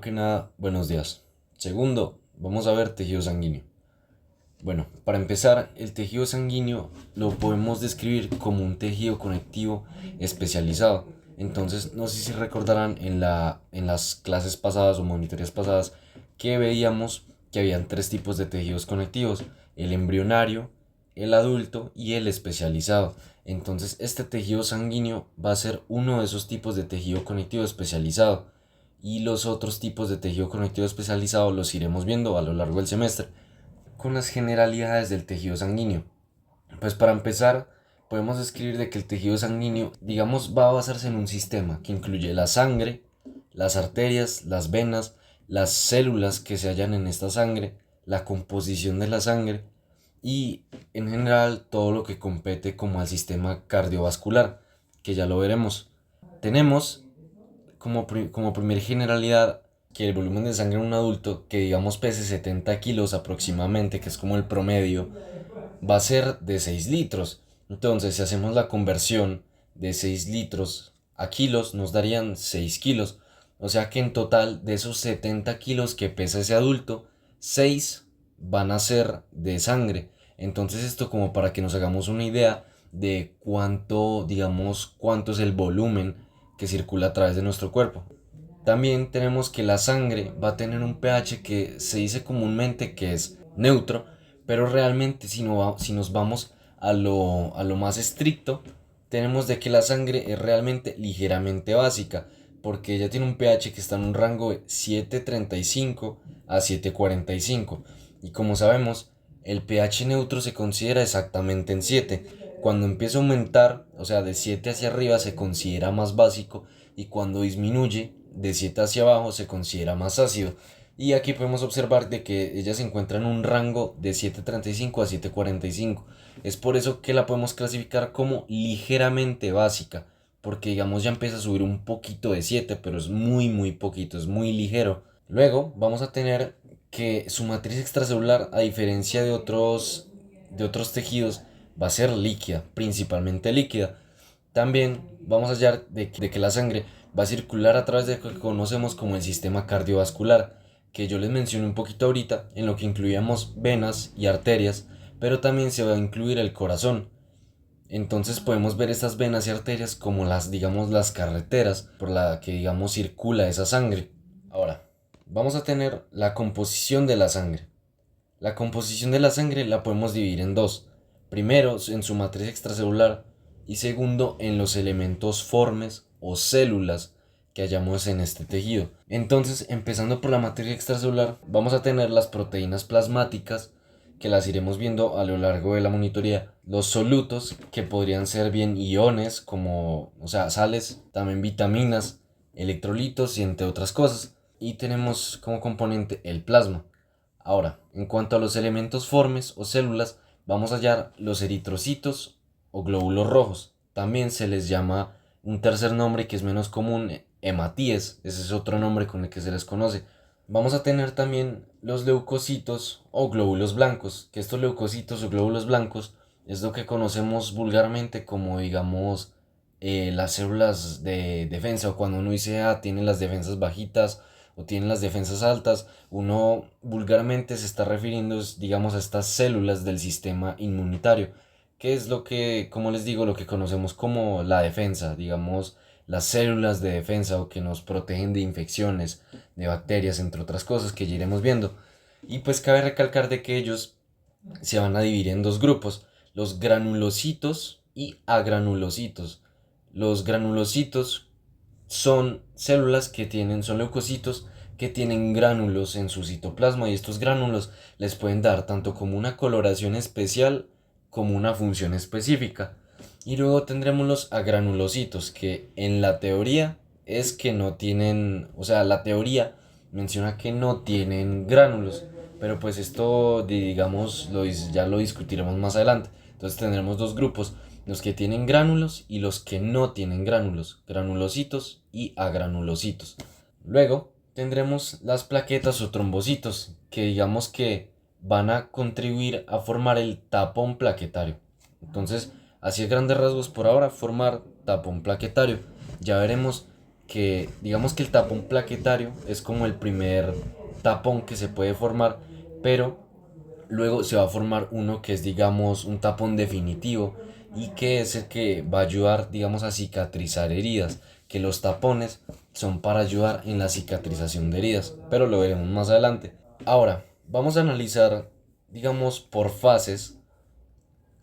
Que nada, buenos días. Segundo, vamos a ver tejido sanguíneo. Bueno, para empezar, el tejido sanguíneo lo podemos describir como un tejido conectivo especializado. Entonces, no sé si recordarán en las clases pasadas o monitorías pasadas que veíamos que habían tres tipos de tejidos conectivos: el embrionario, el adulto y el especializado. Entonces, este tejido sanguíneo va a ser uno de esos tipos de tejido conectivo especializado, y los otros tipos de tejido conectivo especializado los iremos viendo a lo largo del semestre. Con las generalidades del tejido sanguíneo, pues para empezar podemos describir de que el tejido sanguíneo, digamos, va a basarse en un sistema que incluye la sangre, las arterias, las venas, las células que se hallan en esta sangre, la composición de la sangre y en general todo lo que compete como al sistema cardiovascular, que ya lo veremos. Tenemos como primera generalidad que el volumen de sangre en un adulto que digamos pese 70 kilos aproximadamente, que es como el promedio, va a ser de 6 litros. Entonces, si hacemos la conversión de 6 litros a kilos, nos darían 6 kilos. O sea que en total de esos 70 kilos que pesa ese adulto, 6 van a ser de sangre. Entonces esto como para que nos hagamos una idea de cuánto, digamos, cuánto es el volumen que circula a través de nuestro cuerpo. También tenemos que la sangre va a tener un pH que se dice comúnmente que es neutro, pero realmente si nos vamos a lo más estricto, tenemos de que la sangre es realmente ligeramente básica, porque ella tiene un pH que está en un rango de 7,35 a 7,45. Y como sabemos, el pH neutro se considera exactamente en 7. Cuando empieza a aumentar, o sea, de 7 hacia arriba se considera más básico, y cuando disminuye de 7 hacia abajo se considera más ácido. Y aquí podemos observar de que ella se encuentra en un rango de 7,35 a 7,45. Es por eso que la podemos clasificar como ligeramente básica, porque digamos ya empieza a subir un poquito de 7, pero es muy poquito, es muy ligero. Luego vamos a tener que su matriz extracelular, a diferencia de otros tejidos, va a ser líquida, principalmente líquida. También vamos a hallar de que la sangre va a circular a través de lo que conocemos como el sistema cardiovascular, que yo les mencioné un poquito ahorita, en lo que incluíamos venas y arterias, pero también se va a incluir el corazón. Entonces podemos ver estas venas y arterias como digamos, las carreteras por la que, digamos, circula esa sangre. Ahora, vamos a tener la composición de la sangre. La composición de la sangre la podemos dividir en dos. Primero, en su matriz extracelular, y segundo, en los elementos formes o células que hallamos en este tejido. Entonces, empezando por la matriz extracelular, vamos a tener las proteínas plasmáticas, que las iremos viendo a lo largo de la monitoría. Los solutos, que podrían ser bien iones, como, o sea, sales, también vitaminas, electrolitos y entre otras cosas. Y tenemos como componente el plasma. Ahora, en cuanto a los elementos formes o células, vamos a hallar los eritrocitos o glóbulos rojos. También se les llama un tercer nombre que es menos común, hematíes. Ese es otro nombre con el que se les conoce. Vamos a tener también los leucocitos o glóbulos blancos, que estos leucocitos o glóbulos blancos es lo que conocemos vulgarmente como, digamos, las células de defensa, o cuando uno dice, tiene las defensas bajitas o tiene las defensas altas, uno vulgarmente se está refiriendo, digamos, a estas células del sistema inmunitario, que es lo que, como les digo, lo que conocemos como la defensa, digamos, las células de defensa, o que nos protegen de infecciones, de bacterias, entre otras cosas que ya iremos viendo. Y pues cabe recalcar de que ellos se van a dividir en dos grupos: los granulocitos y agranulocitos. Los granulocitos son leucocitos que tienen gránulos en su citoplasma, y estos gránulos les pueden dar tanto como una coloración especial como una función específica. Y luego tendremos los agranulocitos, que en la teoría es que no tienen, o sea, la teoría menciona que no tienen gránulos, pero pues esto, digamos, ya lo discutiremos más adelante. Entonces tendremos dos grupos: los que tienen gránulos y los que no tienen gránulos, granulocitos y agranulocitos. Luego tendremos las plaquetas o trombocitos, que digamos que van a contribuir a formar el tapón plaquetario. Entonces, así a grandes rasgos por ahora, formar tapón plaquetario. Ya veremos porque digamos que el tapón plaquetario es como el primer tapón que se puede formar, pero luego se va a formar uno que es, digamos, un tapón definitivo y que es el que va a ayudar, digamos, a cicatrizar heridas, que los tapones son para ayudar en la cicatrización de heridas, pero lo veremos más adelante. Ahora, vamos a analizar, digamos, por fases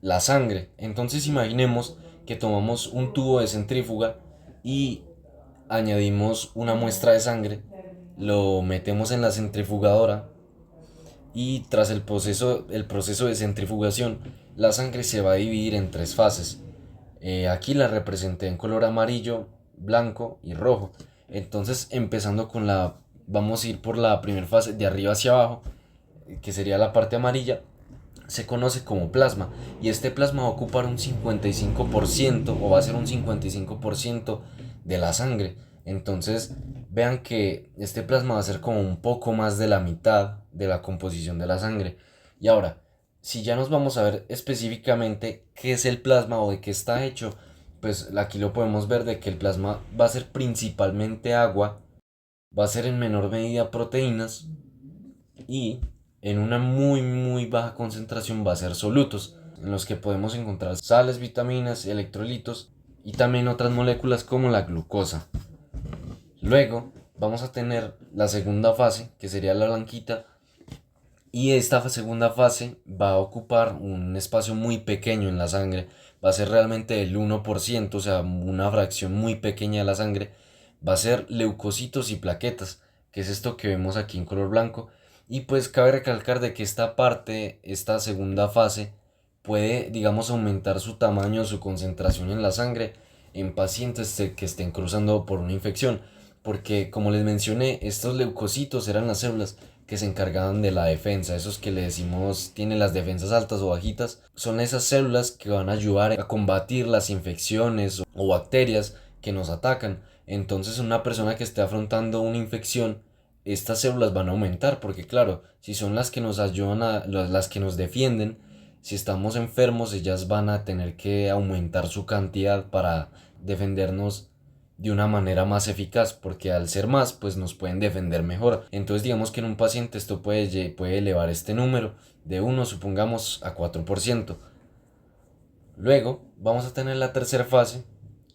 la sangre. Entonces imaginemos que tomamos un tubo de centrífuga y añadimos una muestra de sangre, lo metemos en la centrifugadora y tras el proceso de centrifugación, la sangre se va a dividir en tres fases. Aquí la representé en color amarillo, blanco y rojo. Entonces, empezando con vamos a ir por la primera fase de arriba hacia abajo, que sería la parte amarilla, se conoce como plasma. Y este plasma va a ocupar un 55% o va a ser un 55% de la sangre. Entonces, vean que este plasma va a ser como un poco más de la mitad de la composición de la sangre. Y ahora, si ya nos vamos a ver específicamente qué es el plasma o de qué está hecho, pues aquí lo podemos ver de que el plasma va a ser principalmente agua, va a ser en menor medida proteínas y en una muy baja concentración va a ser solutos, en los que podemos encontrar sales, vitaminas, electrolitos y también otras moléculas como la glucosa. Luego vamos a tener la segunda fase, que sería la blanquita, y esta segunda fase va a ocupar un espacio muy pequeño en la sangre, va a ser realmente el 1%, o sea, una fracción muy pequeña de la sangre, va a ser leucocitos y plaquetas, que es esto que vemos aquí en color blanco. Y pues cabe recalcar de que esta parte, esta segunda fase, puede, digamos, aumentar su tamaño, su concentración en la sangre en pacientes que estén cruzando por una infección. Porque, como les mencioné, estos leucocitos eran las células que se encargaban de la defensa. Esos que le decimos tienen las defensas altas o bajitas, son esas células que van a ayudar a combatir las infecciones o bacterias que nos atacan. Entonces, una persona que esté afrontando una infección, estas células van a aumentar, porque claro, si son las que nos ayudan las que nos defienden, si estamos enfermos, ellas van a tener que aumentar su cantidad para defendernos de una manera más eficaz, porque al ser más, pues nos pueden defender mejor. Entonces digamos que en un paciente esto puede elevar este número de 1, supongamos, a 4%. Luego vamos a tener la tercera fase,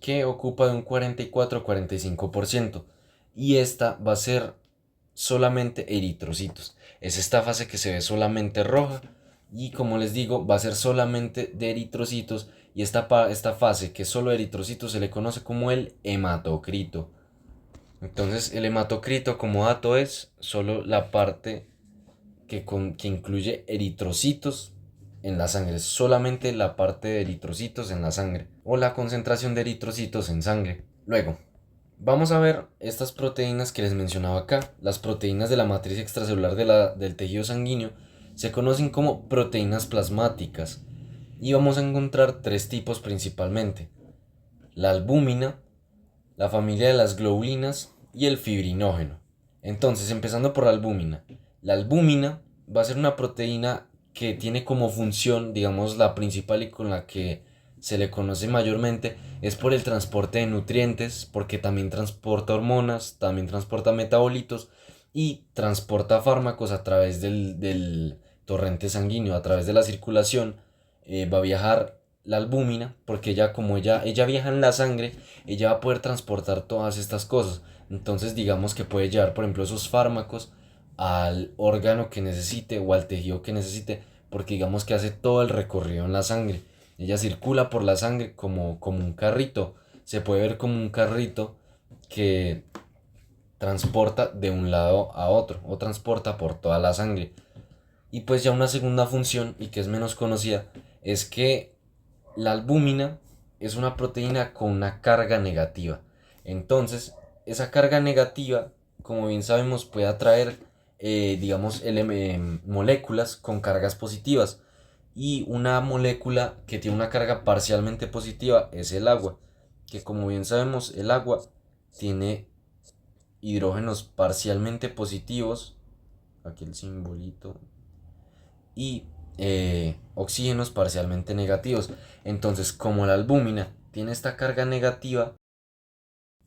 que ocupa de un 44-45%, y esta va a ser solamente eritrocitos. Es esta fase que se ve solamente roja y, como les digo, va a ser solamente de eritrocitos, y esta fase que es solo eritrocitos se le conoce como el hematocrito. Entonces el hematocrito, como dato, es solo la parte que incluye eritrocitos en la sangre, solamente la parte de eritrocitos en la sangre o la concentración de eritrocitos en sangre. Luego, vamos a ver estas proteínas que les mencionaba acá. Las proteínas de la matriz extracelular del tejido sanguíneo se conocen como proteínas plasmáticas y vamos a encontrar tres tipos principalmente: la albúmina, la familia de las globulinas y el fibrinógeno. Entonces, empezando por la albúmina. La albúmina va a ser una proteína que tiene como función, digamos, la principal y con la que se le conoce mayormente, es por el transporte de nutrientes, porque también transporta hormonas, también transporta metabolitos y transporta fármacos a través del torrente sanguíneo, a través de la circulación. Va a viajar la albúmina, porque ella viaja en la sangre, ella va a poder transportar todas estas cosas. Entonces digamos que puede llevar, por ejemplo, esos fármacos al órgano que necesite o al tejido que necesite, porque digamos que hace todo el recorrido en la sangre. Ella circula por la sangre como un carrito. Se puede ver como un carrito que transporta de un lado a otro o transporta por toda la sangre. Y pues ya una segunda función, y que es menos conocida, es que la albúmina es una proteína con una carga negativa. Entonces, esa carga negativa, como bien sabemos, puede atraer, digamos, moléculas con cargas positivas. Y una molécula que tiene una carga parcialmente positiva es el agua, que como bien sabemos, el agua tiene hidrógenos parcialmente positivos, aquí el simbolito, y oxígenos parcialmente negativos. Entonces, como la albúmina tiene esta carga negativa,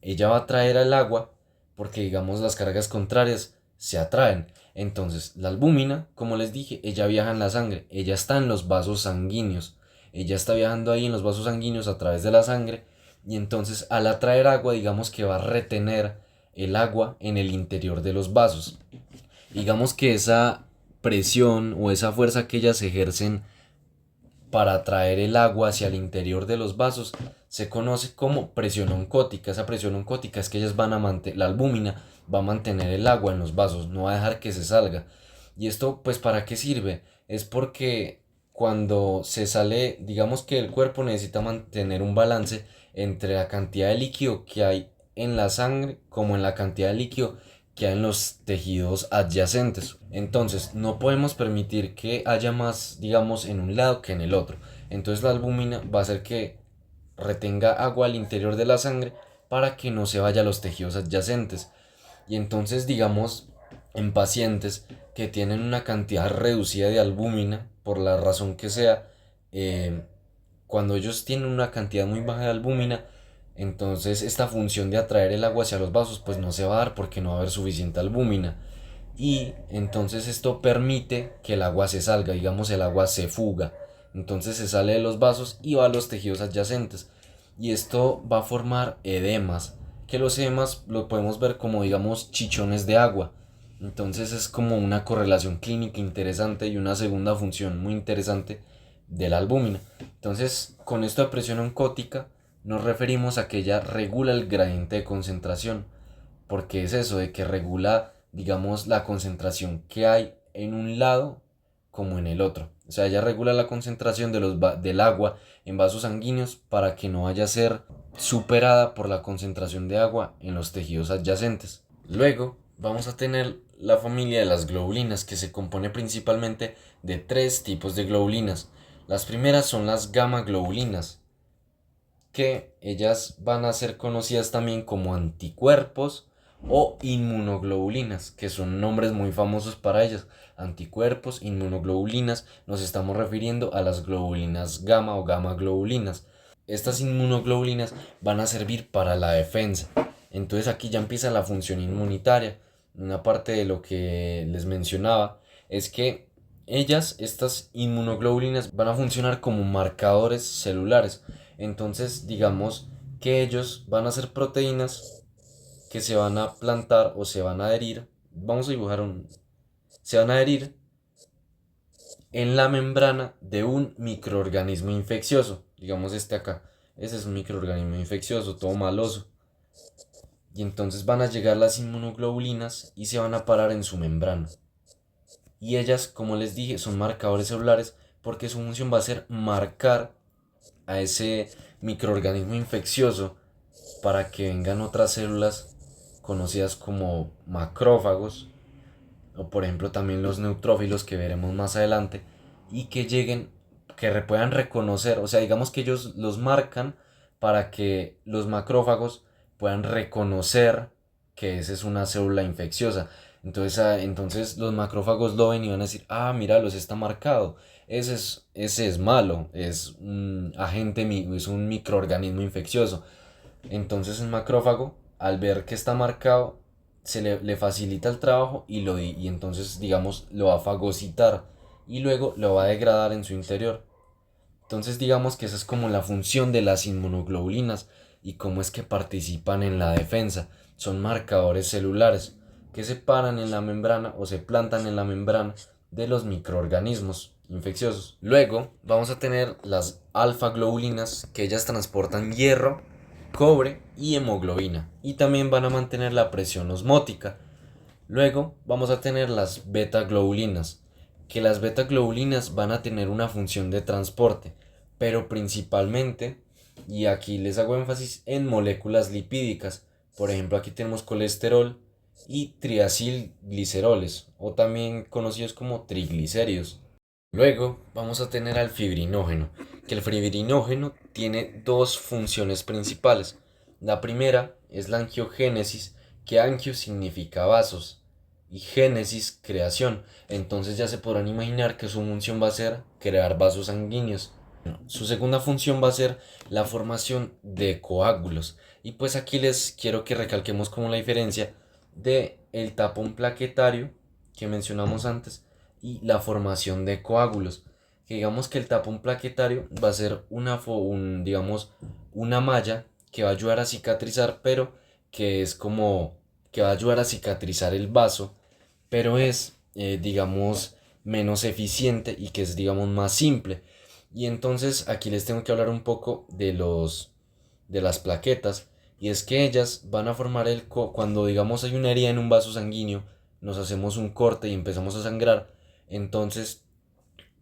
ella va a atraer al agua porque digamos las cargas contrarias se atraen. Entonces la albúmina, como les dije, ella viaja en la sangre, ella está en los vasos sanguíneos, ella está viajando ahí en los vasos sanguíneos a través de la sangre y entonces al atraer agua digamos que va a retener el agua en el interior de los vasos. Digamos que esa presión o esa fuerza que ellas ejercen para atraer el agua hacia el interior de los vasos se conoce como presión oncótica. Esa presión oncótica es que ellas van a mantener, la albúmina va a mantener el agua en los vasos, no va a dejar que se salga. Y esto pues ¿para qué sirve? Es porque cuando se sale, digamos que el cuerpo necesita mantener un balance entre la cantidad de líquido que hay en la sangre como en la cantidad de líquido que hay en los tejidos adyacentes. Entonces, no podemos permitir que haya más, digamos, en un lado que en el otro. Entonces, la albúmina va a hacer que retenga agua al interior de la sangre para que no se vaya a los tejidos adyacentes. Y entonces, digamos, en pacientes que tienen una cantidad reducida de albúmina, por la razón que sea, eh, cuando ellos tienen una cantidad muy baja de albúmina, entonces esta función de atraer el agua hacia los vasos pues no se va a dar porque no va a haber suficiente albúmina. Y entonces esto permite que el agua se salga, digamos el agua se fuga. Entonces se sale de los vasos y va a los tejidos adyacentes. Y esto va a formar edemas, que los edemas lo podemos ver como digamos chichones de agua. Entonces es como una correlación clínica interesante y una segunda función muy interesante de la albúmina. Entonces, con esto de presión oncótica nos referimos a que ella regula el gradiente de concentración, porque es eso de que regula, digamos, la concentración que hay en un lado como en el otro. O sea, ella regula la concentración del agua en vasos sanguíneos para que no vaya a ser superada por la concentración de agua en los tejidos adyacentes. Luego vamos a tener la familia de las globulinas, que se compone principalmente de tres tipos de globulinas. Las primeras son las gamma globulinas, que ellas van a ser conocidas también como anticuerpos o inmunoglobulinas, que son nombres muy famosos para ellas. Anticuerpos, inmunoglobulinas, nos estamos refiriendo a las globulinas gamma o gamma globulinas. Estas inmunoglobulinas van a servir para la defensa. Entonces aquí ya empieza la función inmunitaria. Una parte de lo que les mencionaba es que estas inmunoglobulinas, van a funcionar como marcadores celulares. Entonces, digamos que ellos van a ser proteínas que se van a plantar o se van a adherir. Vamos a dibujar se van a adherir en la membrana de un microorganismo infeccioso. Digamos este acá. Ese es un microorganismo infeccioso, todo maloso. Y entonces van a llegar las inmunoglobulinas y se van a parar en su membrana. Y ellas, como les dije, son marcadores celulares porque su función va a ser marcar a ese microorganismo infeccioso para que vengan otras células conocidas como macrófagos, o por ejemplo también los neutrófilos que veremos más adelante, y que lleguen, que puedan reconocer, o sea, digamos que ellos los marcan para que los macrófagos puedan reconocer que esa es una célula infecciosa. Entonces los macrófagos lo ven y van a decir, ah, míralos, está marcado. Ese es malo, es un agente, es un microorganismo infeccioso. Entonces el macrófago, al ver que está marcado, le facilita el trabajo y entonces, digamos, lo va a fagocitar y luego lo va a degradar en su interior. Entonces, digamos que esa es como la función de las inmunoglobulinas y cómo es que participan en la defensa. Son marcadores celulares que se paran en la membrana o se plantan en la membrana de los microorganismos infecciosos. Luego vamos a tener las alfa globulinas, que ellas transportan hierro, cobre y hemoglobina y también van a mantener la presión osmótica. Luego vamos a tener las beta globulinas, que las beta globulinas van a tener una función de transporte, pero principalmente, y aquí les hago énfasis en moléculas lipídicas. Por ejemplo, aquí tenemos colesterol y triacilgliceroles, o también conocidos como triglicéridos. Luego vamos a tener al fibrinógeno, que el fibrinógeno tiene dos funciones principales. La primera es la angiogénesis, que angio significa vasos y génesis creación. Entonces ya se podrán imaginar que su función va a ser crear vasos sanguíneos. Su segunda función va a ser la formación de coágulos. Y pues aquí les quiero que recalquemos como la diferencia de el tapón plaquetario que mencionamos antes y la formación de coágulos. Que digamos que el tapón plaquetario va a ser digamos, una malla que va a ayudar a cicatrizar, pero que es como que va a ayudar a cicatrizar el vaso, pero es, digamos, menos eficiente y que es, digamos, más simple. Y entonces aquí les tengo que hablar un poco de las plaquetas. Y es que ellas van a formar cuando digamos hay una herida en un vaso sanguíneo, nos hacemos un corte y empezamos a sangrar, entonces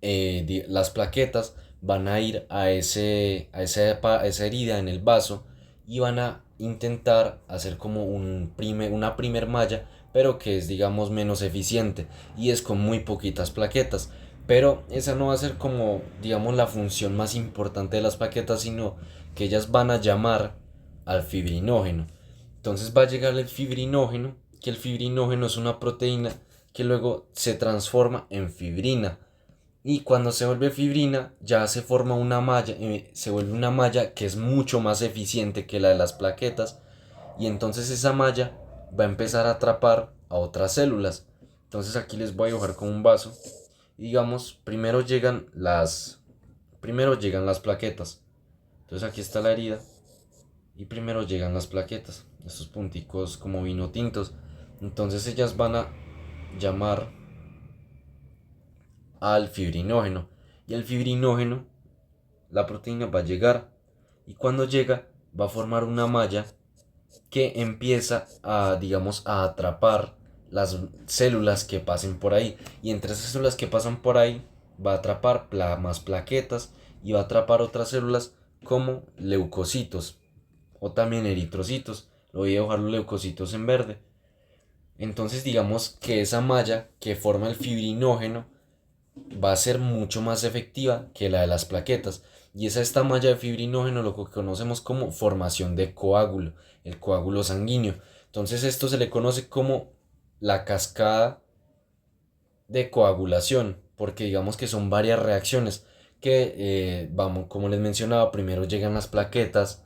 las plaquetas van a ir a esa herida en el vaso y van a intentar hacer como una primer malla, pero que es digamos menos eficiente y es con muy poquitas plaquetas. Pero esa no va a ser como digamos la función más importante de las plaquetas, sino que ellas van a llamar al fibrinógeno. Entonces va a llegar el fibrinógeno, que el fibrinógeno es una proteína que luego se transforma en fibrina. Y cuando se vuelve fibrina, ya se forma una malla, se vuelve una malla que es mucho más eficiente que la de las plaquetas. Y entonces esa malla va a empezar a atrapar a otras células. Entonces aquí les voy a dibujar con un vaso. Y digamos, primero llegan las plaquetas. Entonces aquí está la herida. Y primero llegan las plaquetas. Estos punticos como vino tintos. Entonces ellas van a llamar al fibrinógeno. Y el fibrinógeno, la proteína va a llegar. Y cuando llega, va a formar una malla que empieza a, digamos, a atrapar las células que pasen por ahí. Y entre esas células que pasan por ahí, va a atrapar más plaquetas y va a atrapar otras células como leucocitos o también eritrocitos. Lo voy a dibujar los leucocitos en verde. Entonces digamos que esa malla que forma el fibrinógeno va a ser mucho más efectiva que la de las plaquetas. Y es esta malla de fibrinógeno lo que conocemos como formación de coágulo, el coágulo sanguíneo. Entonces esto se le conoce como la cascada de coagulación, porque digamos que son varias reacciones que, vamos, como les mencionaba, primero llegan las plaquetas,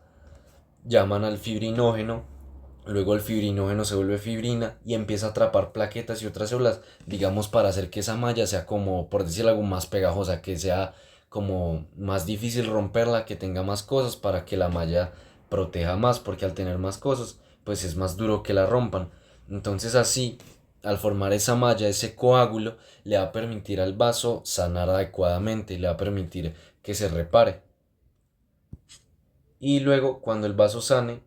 llaman al fibrinógeno, luego el fibrinógeno se vuelve fibrina y empieza a atrapar plaquetas y otras células, digamos, para hacer que esa malla sea como, por decirlo algo, más pegajosa, que sea como más difícil romperla, que tenga más cosas para que la malla proteja más, porque al tener más cosas, pues es más duro que la rompan. Entonces así, al formar esa malla, ese coágulo, le va a permitir al vaso sanar adecuadamente, le va a permitir que se repare. Y luego, cuando el vaso sane,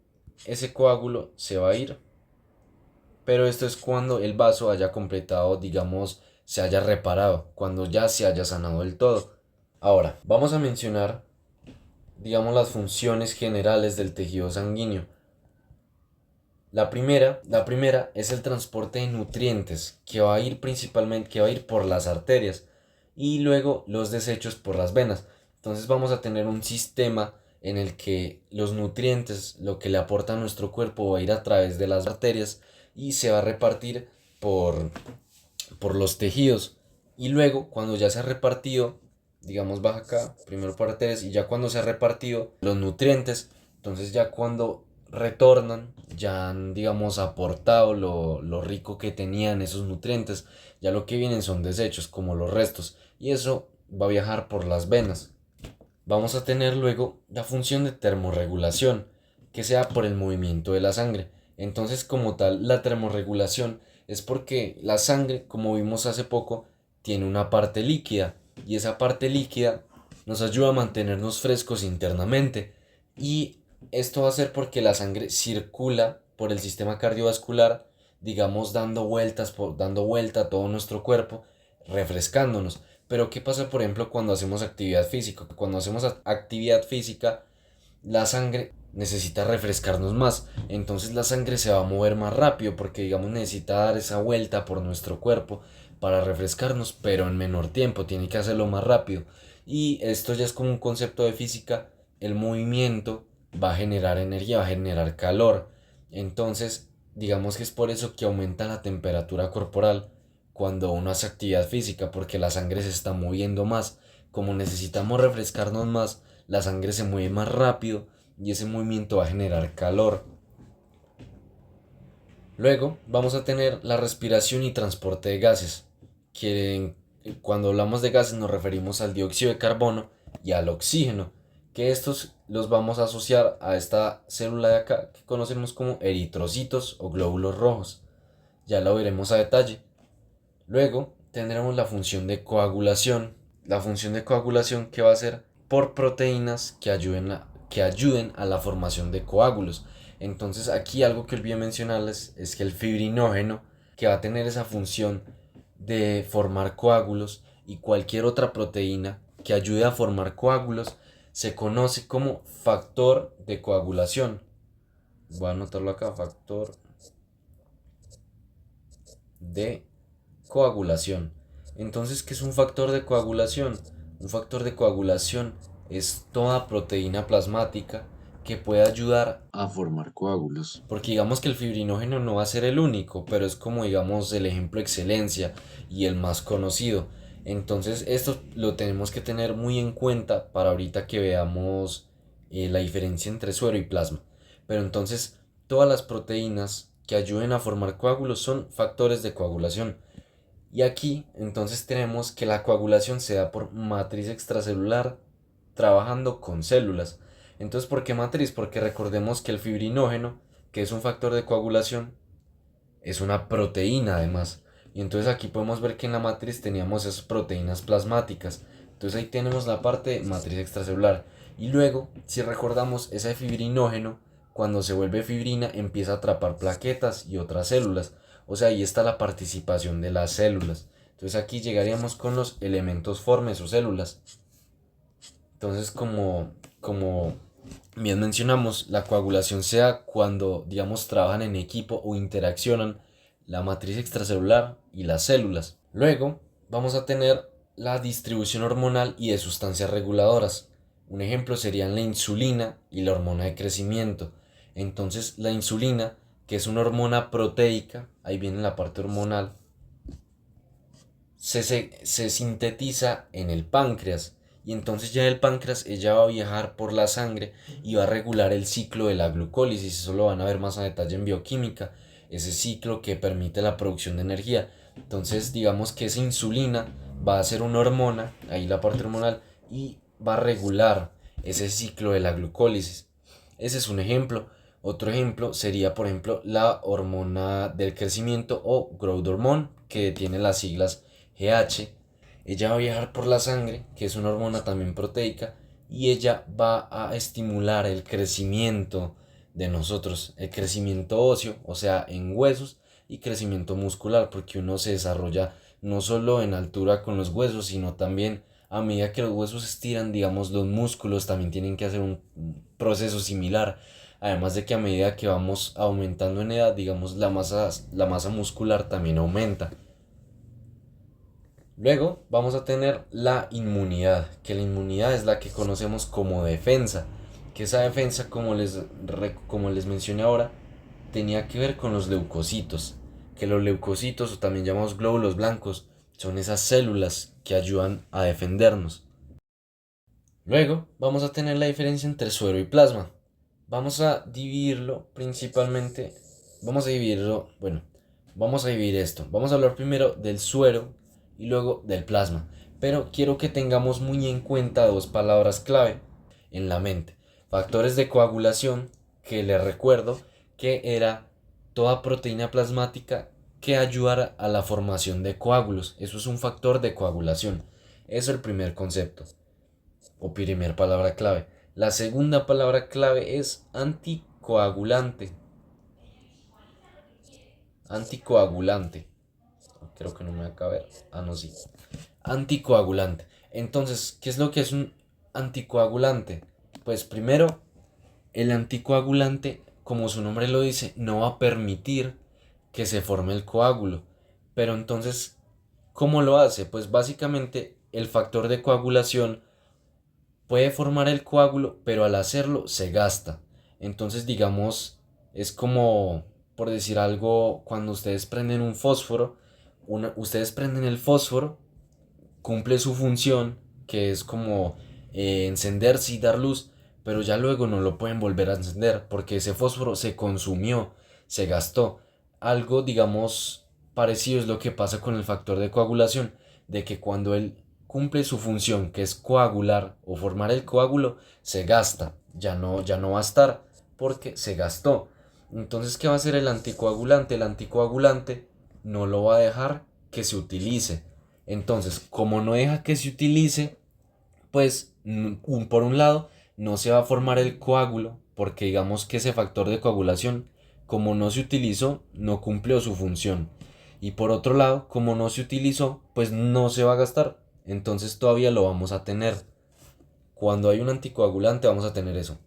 ese coágulo se va a ir, pero esto es cuando el vaso haya completado, digamos, se haya reparado, cuando ya se haya sanado del todo. Ahora, vamos a mencionar, digamos, las funciones generales del tejido sanguíneo. La primera es el transporte de nutrientes, que va a ir principalmente, que va a ir por las arterias, y luego los desechos por las venas. Entonces vamos a tener un sistema en el que los nutrientes, lo que le aporta a nuestro cuerpo, va a ir a través de las arterias y se va a repartir por, por los tejidos. Y luego, cuando ya se ha repartido, digamos, baja acá, primero por arterias, y ya cuando se ha repartido los nutrientes, entonces ya cuando retornan, ya han, digamos, aportado lo rico que tenían esos nutrientes, ya lo que vienen son desechos, como los restos, y eso va a viajar por las venas. Vamos a tener luego la función de termorregulación, que sea por el movimiento de la sangre. Entonces, como tal, la termorregulación es porque la sangre, como vimos hace poco, tiene una parte líquida y esa parte líquida nos ayuda a mantenernos frescos internamente. Y esto va a ser porque la sangre circula por el sistema cardiovascular, digamos, dando vuelta a todo nuestro cuerpo, refrescándonos. Pero ¿qué pasa, por ejemplo, cuando hacemos actividad física? Cuando hacemos actividad física, la sangre necesita refrescarnos más. Entonces la sangre se va a mover más rápido porque, digamos, necesita dar esa vuelta por nuestro cuerpo para refrescarnos, pero en menor tiempo. Tiene que hacerlo más rápido. Y esto ya es como un concepto de física. El movimiento va a generar energía, va a generar calor. Entonces, digamos que es por eso que aumenta la temperatura corporal cuando uno hace actividad física, porque la sangre se está moviendo más. Como necesitamos refrescarnos más, la sangre se mueve más rápido y ese movimiento va a generar calor. Luego vamos a tener la respiración y transporte de gases, que cuando hablamos de gases nos referimos al dióxido de carbono y al oxígeno, que estos los vamos a asociar a esta célula de acá que conocemos como eritrocitos o glóbulos rojos. Ya lo veremos a detalle. Luego tendremos la función de coagulación. La función de coagulación que va a ser por proteínas que ayuden a la formación de coágulos. Entonces aquí algo que olvidé mencionarles es que el fibrinógeno, que va a tener esa función de formar coágulos, y cualquier otra proteína que ayude a formar coágulos, se conoce como factor de coagulación. Voy a anotarlo acá, factor de coagulación. Entonces, ¿qué es un factor de coagulación? Un factor de coagulación es toda proteína plasmática que puede ayudar a formar coágulos. Porque digamos que el fibrinógeno no va a ser el único, pero es como digamos el ejemplo de excelencia y el más conocido. Entonces esto lo tenemos que tener muy en cuenta para ahorita que veamos la diferencia entre suero y plasma. Pero entonces todas las proteínas que ayuden a formar coágulos son factores de coagulación. Y aquí entonces tenemos que la coagulación se da por matriz extracelular trabajando con células. Entonces, ¿por qué matriz? Porque recordemos que el fibrinógeno, que es un factor de coagulación, es una proteína además. Y entonces aquí podemos ver que en la matriz teníamos esas proteínas plasmáticas. Entonces ahí tenemos la parte de matriz extracelular. Y luego, si recordamos, ese fibrinógeno, cuando se vuelve fibrina, empieza a atrapar plaquetas y otras células. O sea, ahí está la participación de las células. Entonces aquí llegaríamos con los elementos formes o células. Entonces, como bien mencionamos, la coagulación se da cuando, digamos, trabajan en equipo o interaccionan la matriz extracelular y las células. Luego, vamos a tener la distribución hormonal y de sustancias reguladoras. Un ejemplo serían la insulina y la hormona de crecimiento. Entonces, la insulina, que es una hormona proteica, ahí viene la parte hormonal, se sintetiza en el páncreas, y entonces ya el páncreas ella va a viajar por la sangre y va a regular el ciclo de la glucólisis. Eso lo van a ver más a detalle en bioquímica, ese ciclo que permite la producción de energía. Entonces digamos que esa insulina va a ser una hormona, ahí la parte hormonal, y va a regular ese ciclo de la glucólisis. Ese es un ejemplo. Otro ejemplo sería, por ejemplo, la hormona del crecimiento o growth hormone, que tiene las siglas GH. Ella va a viajar por la sangre, que es una hormona también proteica, y ella va a estimular el crecimiento de nosotros, el crecimiento óseo, o sea, en huesos, y crecimiento muscular, porque uno se desarrolla no solo en altura con los huesos, sino también a medida que los huesos se estiran, digamos, los músculos también tienen que hacer un proceso similar. Además de que a medida que vamos aumentando en edad, digamos, la masa muscular también aumenta. Luego vamos a tener la inmunidad, que la inmunidad es la que conocemos como defensa, que esa defensa, como les mencioné ahora, tenía que ver con los leucocitos, que los leucocitos, o también llamados glóbulos blancos, son esas células que ayudan a defendernos. Luego vamos a tener la diferencia entre suero y plasma. Vamos a dividirlo principalmente, vamos a dividir esto. Vamos a hablar primero del suero y luego del plasma. Pero quiero que tengamos muy en cuenta dos palabras clave en la mente. Factores de coagulación, que les recuerdo que era toda proteína plasmática que ayudara a la formación de coágulos. Eso es un factor de coagulación. Eso es el primer concepto o primer palabra clave. La segunda palabra clave es anticoagulante. Anticoagulante. Creo que no me va a caber. Ah, no, sí. Anticoagulante. Entonces, ¿qué es lo que es un anticoagulante? Pues primero, el anticoagulante, como su nombre lo dice, no va a permitir que se forme el coágulo. Pero entonces, ¿cómo lo hace? Pues básicamente el factor de coagulación puede formar el coágulo, pero al hacerlo se gasta. Entonces, digamos, es como, por decir algo, cuando ustedes prenden un fósforo, ustedes prenden el fósforo, cumple su función, que es como encenderse y dar luz, pero ya luego no lo pueden volver a encender porque ese fósforo se consumió, se gastó. algo, digamos, parecido es lo que pasa con el factor de coagulación, de que cuando él cumple su función, que es coagular o formar el coágulo, se gasta, ya no va a estar porque se gastó. Entonces, ¿qué va a hacer el anticoagulante? El anticoagulante no lo va a dejar que se utilice. Entonces, como no deja que se utilice, pues por un lado no se va a formar el coágulo, porque digamos que ese factor de coagulación, como no se utilizó, no cumplió su función. Y por otro lado, como no se utilizó, pues no se va a gastar. Entonces todavía lo vamos a tener. Cuando hay un anticoagulante vamos a tener eso.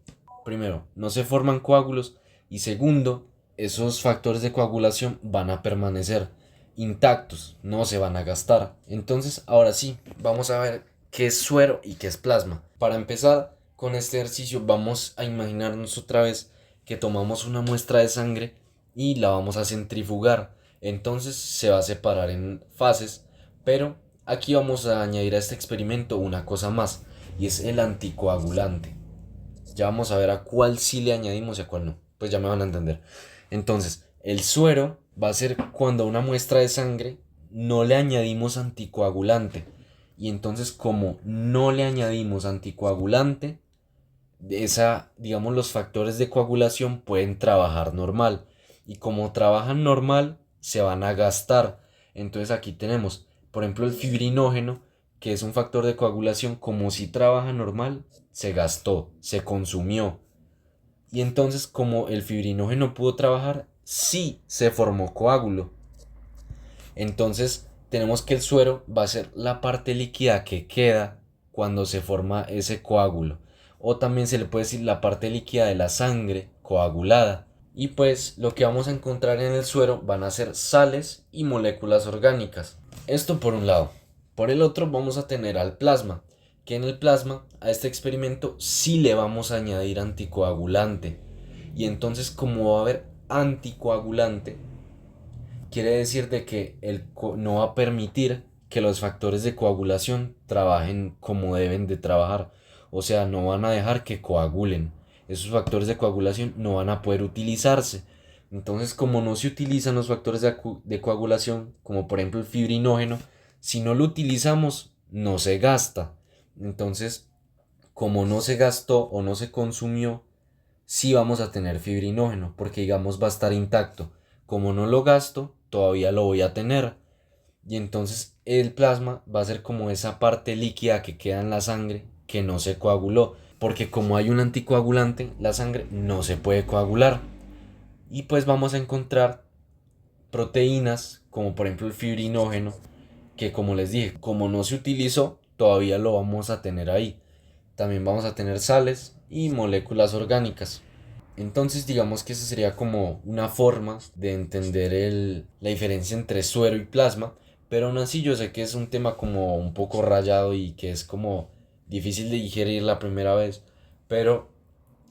Primero, no se forman coágulos. Y segundo, esos factores de coagulación van a permanecer intactos, no se van a gastar. Entonces, ahora sí, vamos a ver qué es suero y qué es plasma. Para empezar con este ejercicio, vamos a imaginarnos otra vez que tomamos una muestra de sangre y la vamos a centrifugar. Entonces se va a separar en fases, pero aquí vamos a añadir a este experimento una cosa más, y es el anticoagulante. Ya vamos a ver a cuál sí le añadimos y a cuál no. Pues ya me van a entender. Entonces, el suero va a ser cuando a una muestra de sangre no le añadimos anticoagulante. Y entonces, como no le añadimos anticoagulante, digamos, los factores de coagulación pueden trabajar normal. Y como trabajan normal, se van a gastar. Entonces aquí tenemos, por ejemplo, el fibrinógeno, que es un factor de coagulación, como si trabaja normal, se gastó, se consumió. Y entonces, como el fibrinógeno pudo trabajar, sí se formó coágulo. Entonces, tenemos que el suero va a ser la parte líquida que queda cuando se forma ese coágulo. O también se le puede decir la parte líquida de la sangre coagulada. Y pues lo que vamos a encontrar en el suero van a ser sales y moléculas orgánicas. Esto por un lado. Por el otro vamos a tener al plasma, que en el plasma a este experimento sí le vamos a añadir anticoagulante. Y entonces, como va a haber anticoagulante, quiere decir de que no va a permitir que los factores de coagulación trabajen como deben de trabajar. O sea, no van a dejar que coagulen. Esos factores de coagulación no van a poder utilizarse. Entonces, como no se utilizan los factores de coagulación, como por ejemplo el fibrinógeno, si no lo utilizamos, no se gasta. Entonces, como no se gastó o no se consumió, sí vamos a tener fibrinógeno, porque digamos va a estar intacto. Como no lo gasto, todavía lo voy a tener. Y entonces el plasma va a ser como esa parte líquida que queda en la sangre que no se coaguló. Porque como hay un anticoagulante, la sangre no se puede coagular. Y pues vamos a encontrar proteínas, como por ejemplo el fibrinógeno, que como les dije, como no se utilizó, todavía lo vamos a tener ahí. También vamos a tener sales y moléculas orgánicas. Entonces digamos que esa sería como una forma de entender la diferencia entre suero y plasma, pero aún así yo sé que es un tema como un poco rayado y que es como difícil de digerir la primera vez, pero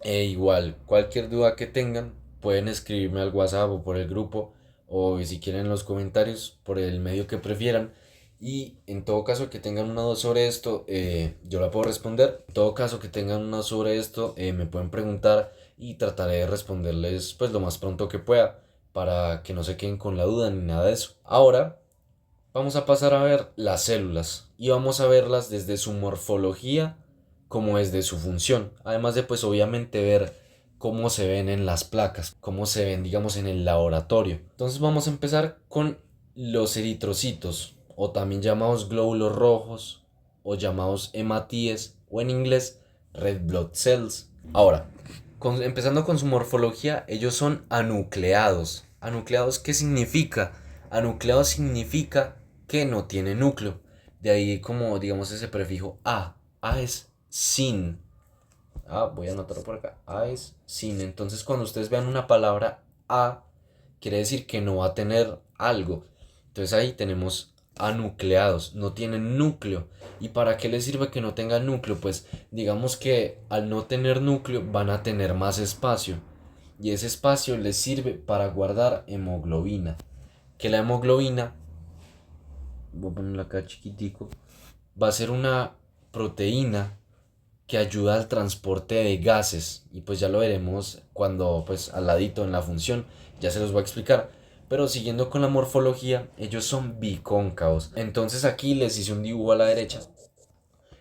igual cualquier duda que tengan pueden escribirme al WhatsApp o por el grupo, o si quieren en los comentarios por el medio que prefieran. Y en todo caso que tengan una duda sobre esto, yo la puedo responder. En todo caso que tengan una duda sobre esto, me pueden preguntar y trataré de responderles pues lo más pronto que pueda, para que no se queden con la duda ni nada de eso. Ahora vamos a pasar a ver las células y vamos a verlas desde su morfología como desde su función. Además de pues obviamente ver cómo se ven en las placas, cómo se ven digamos en el laboratorio. Entonces vamos a empezar con los eritrocitos, o también llamados glóbulos rojos, o llamados hematíes, o en inglés red blood cells. Ahora, empezando con su morfología, ellos son anucleados. ¿Anucleados qué significa? Anucleado significa que no tiene núcleo. De ahí como digamos ese prefijo A. A es sin. Voy a anotarlo por acá. A es sin. Entonces cuando ustedes vean una palabra A, quiere decir que no va a tener algo. Entonces ahí tenemos anucleados, no tienen núcleo. ¿Y para qué les sirve que no tengan núcleo? Pues digamos que al no tener núcleo van a tener más espacio. Y ese espacio les sirve para guardar hemoglobina. Que la hemoglobina, voy a ponerla acá chiquitico, va a ser una proteína que ayuda al transporte de gases, y pues ya lo veremos cuando pues al ladito en la función ya se los voy a explicar. Pero siguiendo con la morfología, ellos son bicóncavos. Entonces aquí les hice un dibujo a la derecha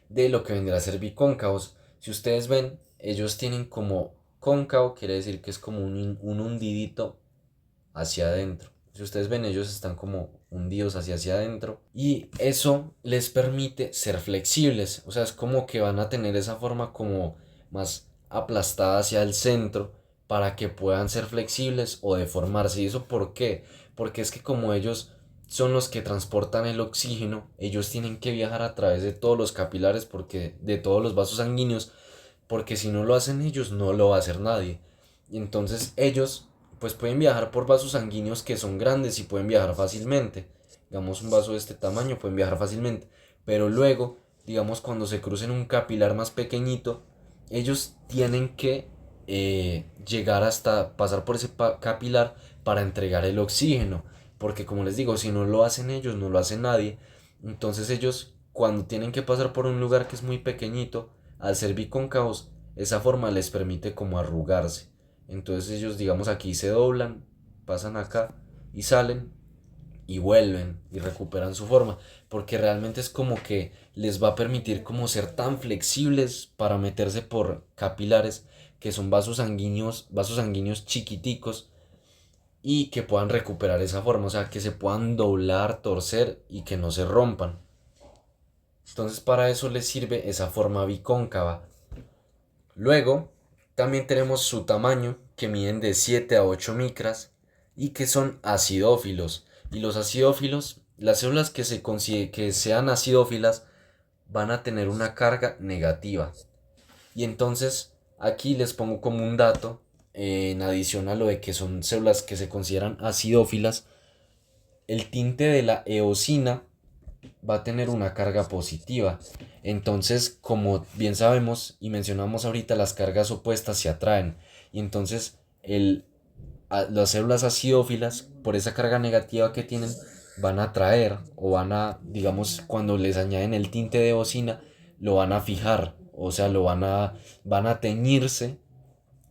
de lo que vendrá a ser bicóncavos. Si ustedes ven, ellos tienen como cóncavo, quiere decir que es como un hundidito hacia adentro. Si ustedes ven, ellos están como hundidos hacia adentro y eso les permite ser flexibles. O sea, es como que van a tener esa forma como más aplastada hacia el centro para que puedan ser flexibles o deformarse. ¿Y eso por qué? Porque es que como ellos son los que transportan el oxígeno, ellos tienen que viajar a través de todos los capilares, porque de todos los vasos sanguíneos, porque si no lo hacen ellos no lo va a hacer nadie. Y entonces ellos pues pueden viajar por vasos sanguíneos que son grandes y pueden viajar fácilmente. Digamos un vaso de este tamaño pueden viajar fácilmente, pero luego, digamos cuando se crucen un capilar más pequeñito, ellos tienen que llegar hasta pasar por ese capilar para entregar el oxígeno, porque como les digo, si no lo hacen ellos, no lo hace nadie. Entonces ellos cuando tienen que pasar por un lugar que es muy pequeñito, al ser bicóncavos, esa forma les permite como arrugarse. Entonces ellos, digamos, aquí se doblan, pasan acá y salen y vuelven y recuperan su forma, porque realmente es como que les va a permitir como ser tan flexibles para meterse por capilares que son vasos sanguíneos chiquiticos y que puedan recuperar esa forma, o sea, que se puedan doblar, torcer y que no se rompan. Entonces para eso les sirve esa forma bicóncava. Luego, también tenemos su tamaño, que miden de 7 a 8 micras y que son acidófilos. Y los acidófilos, las células que sean acidófilas, van a tener una carga negativa. Y entonces, aquí les pongo como un dato, en adición a lo de que son células que se consideran acidófilas, el tinte de la eosina va a tener una carga positiva. Entonces, como bien sabemos y mencionamos ahorita, las cargas opuestas se atraen. Y entonces las células acidófilas, por esa carga negativa que tienen, van a atraer o van a, digamos, cuando les añaden el tinte de bocina, lo van a fijar. O sea, van a teñirse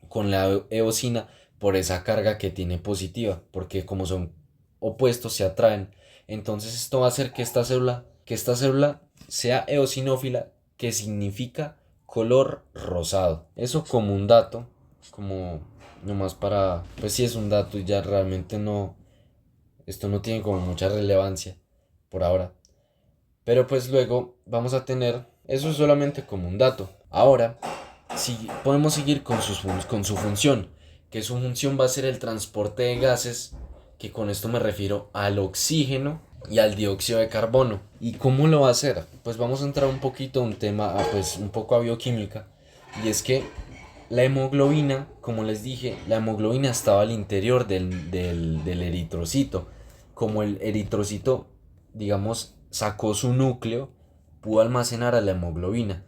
con la eosina por esa carga que tiene positiva, porque como son opuestos se atraen. Entonces esto va a hacer que esta célula sea eosinófila, que significa color rosado. Eso como un dato, como nomás para, pues sí es un dato y ya realmente no, esto no tiene como mucha relevancia por ahora. Pero pues luego vamos a tener, eso es solamente como un dato. Ahora si podemos seguir con su función, que su función va a ser el transporte de gases, que con esto me refiero al oxígeno y al dióxido de carbono. ¿Y cómo lo va a hacer? Pues vamos a entrar un poquito a un tema, pues un poco a bioquímica, y es que la hemoglobina, como les dije, la hemoglobina estaba al interior del eritrocito. Como el eritrocito, digamos, sacó su núcleo, pudo almacenar a la hemoglobina.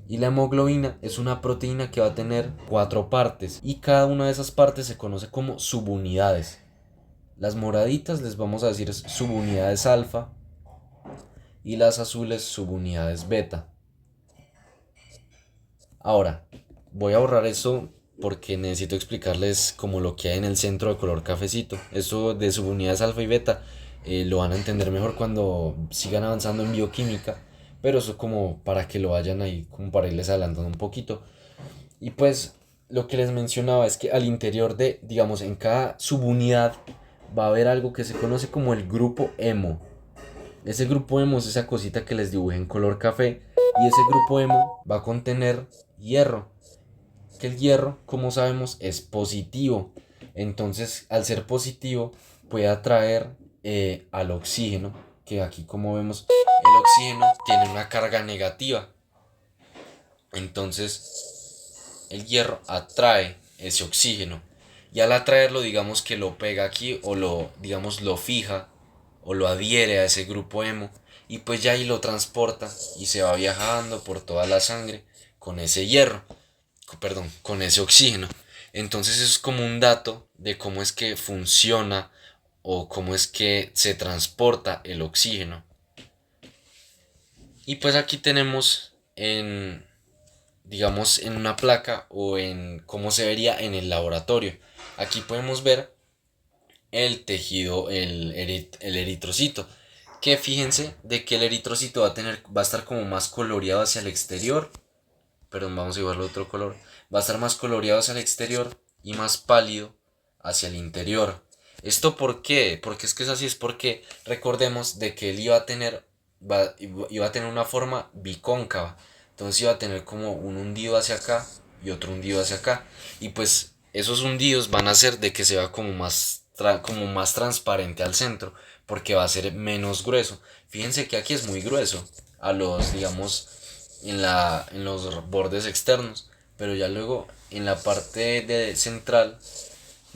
Y la hemoglobina es una proteína que va a tener 4 partes y cada una de esas partes se conoce como subunidades. Las moraditas les vamos a decir subunidades alfa y las azules subunidades beta. Ahora, voy a borrar eso porque necesito explicarles como lo que hay en el centro de color cafecito. Eso de subunidades alfa y beta lo van a entender mejor cuando sigan avanzando en bioquímica, pero eso como para que lo vayan ahí, como para irles adelantando un poquito. Y pues lo que les mencionaba es que al interior de, digamos, en cada subunidad va a haber algo que se conoce como el grupo hemo. Ese grupo hemo es esa cosita que les dibujé en color café y ese grupo hemo va a contener hierro. Que el hierro, como sabemos, es positivo. Entonces, al ser positivo, puede atraer al oxígeno, que aquí como vemos, el oxígeno tiene una carga negativa. Entonces, el hierro atrae ese oxígeno y al atraerlo digamos que lo pega aquí o lo digamos lo fija o lo adhiere a ese grupo hemo y pues ya ahí lo transporta y se va viajando por toda la sangre con ese hierro, perdón, con ese oxígeno. Entonces eso es como un dato de cómo es que funciona o cómo es que se transporta el oxígeno. Y pues aquí tenemos en, digamos, en una placa o en cómo se vería en el laboratorio. Aquí podemos ver el tejido, el eritrocito. Que fíjense de que el eritrocito va a estar como más coloreado hacia el exterior. Perdón, vamos a llevarlo a otro color. Va a estar más coloreado hacia el exterior y más pálido hacia el interior. ¿Esto por qué? Porque es que es así, es porque recordemos de que él iba a tener una forma bicóncava. Entonces iba a tener como un hundido hacia acá y otro hundido hacia acá. Y pues esos hundidos van a hacer de que se vea como más transparente al centro, porque va a ser menos grueso. Fíjense que aquí es muy grueso a los, digamos, en los bordes externos, pero ya luego en la parte central